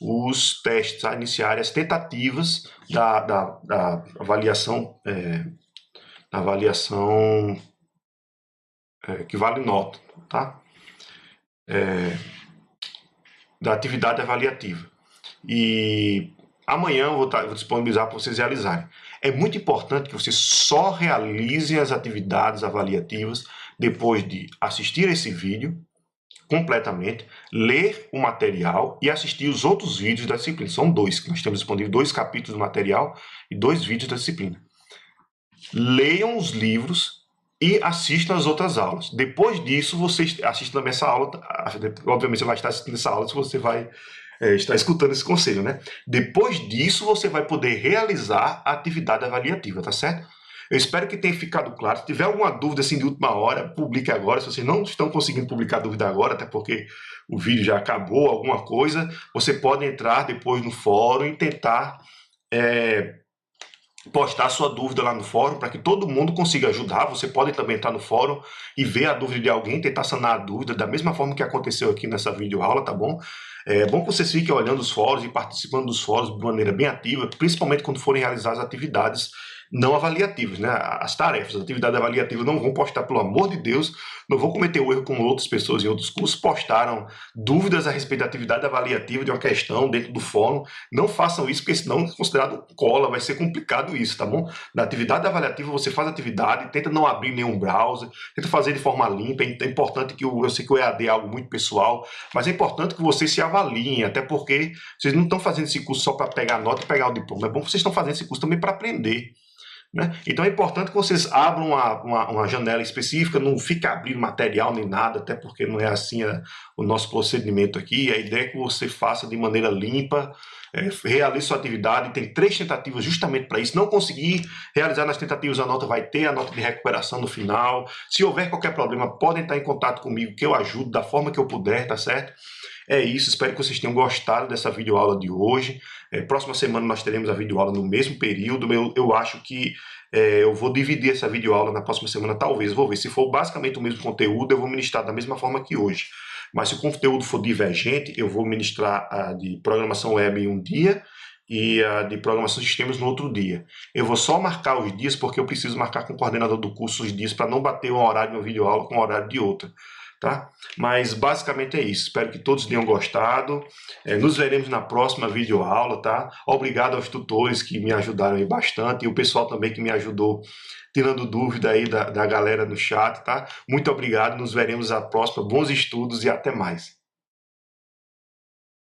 os testes, iniciarem as tentativas da avaliação, que vale nota, tá? Da atividade avaliativa. E amanhã eu vou disponibilizar para vocês realizarem. É muito importante que vocês só realizem as atividades avaliativas depois de assistir esse vídeo completamente, ler o material e assistir os outros vídeos da disciplina. São dois, que nós temos disponível 2 capítulos do material e 2 vídeos da disciplina. Leiam os livros e assistam as outras aulas. Depois disso, você assiste também essa aula. Obviamente, você vai estar assistindo essa aula se você vai estar escutando esse conselho, né? Depois disso, você vai poder realizar a atividade avaliativa, tá certo? Eu espero que tenha ficado claro. Se tiver alguma dúvida assim de última hora, publique agora. Se vocês não estão conseguindo publicar dúvida agora, até porque o vídeo já acabou, alguma coisa, você pode entrar depois no fórum e tentar postar sua dúvida lá no fórum para que todo mundo consiga ajudar. Você pode também entrar no fórum e ver a dúvida de alguém, tentar sanar a dúvida da mesma forma que aconteceu aqui nessa videoaula, tá bom? É bom que vocês fiquem olhando os fóruns e participando dos fóruns de maneira bem ativa, principalmente quando forem realizar as atividades não avaliativas, né? As tarefas, as atividades avaliativas não vão postar, pelo amor de Deus, não vão cometer o erro como outras pessoas em outros cursos postaram dúvidas a respeito da atividade avaliativa de uma questão dentro do fórum. Não façam isso, porque senão é considerado cola, vai ser complicado isso, tá bom? Na atividade avaliativa você faz atividade, tenta não abrir nenhum browser, tenta fazer de forma limpa. É importante que eu sei que o EAD é algo muito pessoal, mas é importante que vocês se avaliem, até porque vocês não estão fazendo esse curso só para pegar nota e pegar o diploma, é bom que vocês estão fazendo esse curso também para aprender. Né? Então é importante que vocês abram uma janela específica, não fique abrindo material nem nada, até porque não é assim o nosso procedimento aqui. A ideia é que você faça de maneira limpa, realize sua atividade. Tem 3 tentativas justamente para isso. Não conseguir realizar nas tentativas, a nota vai ter a nota de recuperação no final. Se houver qualquer problema, podem estar em contato comigo, que eu ajudo da forma que eu puder, tá certo? É isso, espero que vocês tenham gostado dessa videoaula de hoje. Próxima semana nós teremos a videoaula no mesmo período. Eu acho que eu vou dividir essa videoaula na próxima semana, talvez, vou ver. Se for basicamente o mesmo conteúdo, eu vou ministrar da mesma forma que hoje. Mas se o conteúdo for divergente, eu vou ministrar a de programação web em um dia e a de programação de sistemas no outro dia. Eu vou só marcar os dias, porque eu preciso marcar com o coordenador do curso os dias para não bater um horário de uma videoaula com o horário de outra. Tá? Mas basicamente é isso. Espero que todos tenham gostado. Nos veremos na próxima videoaula, tá? Obrigado aos tutores que me ajudaram aí bastante e o pessoal também que me ajudou tirando dúvida aí da galera no chat, tá? Muito obrigado. Nos veremos na próxima. Bons estudos e até mais.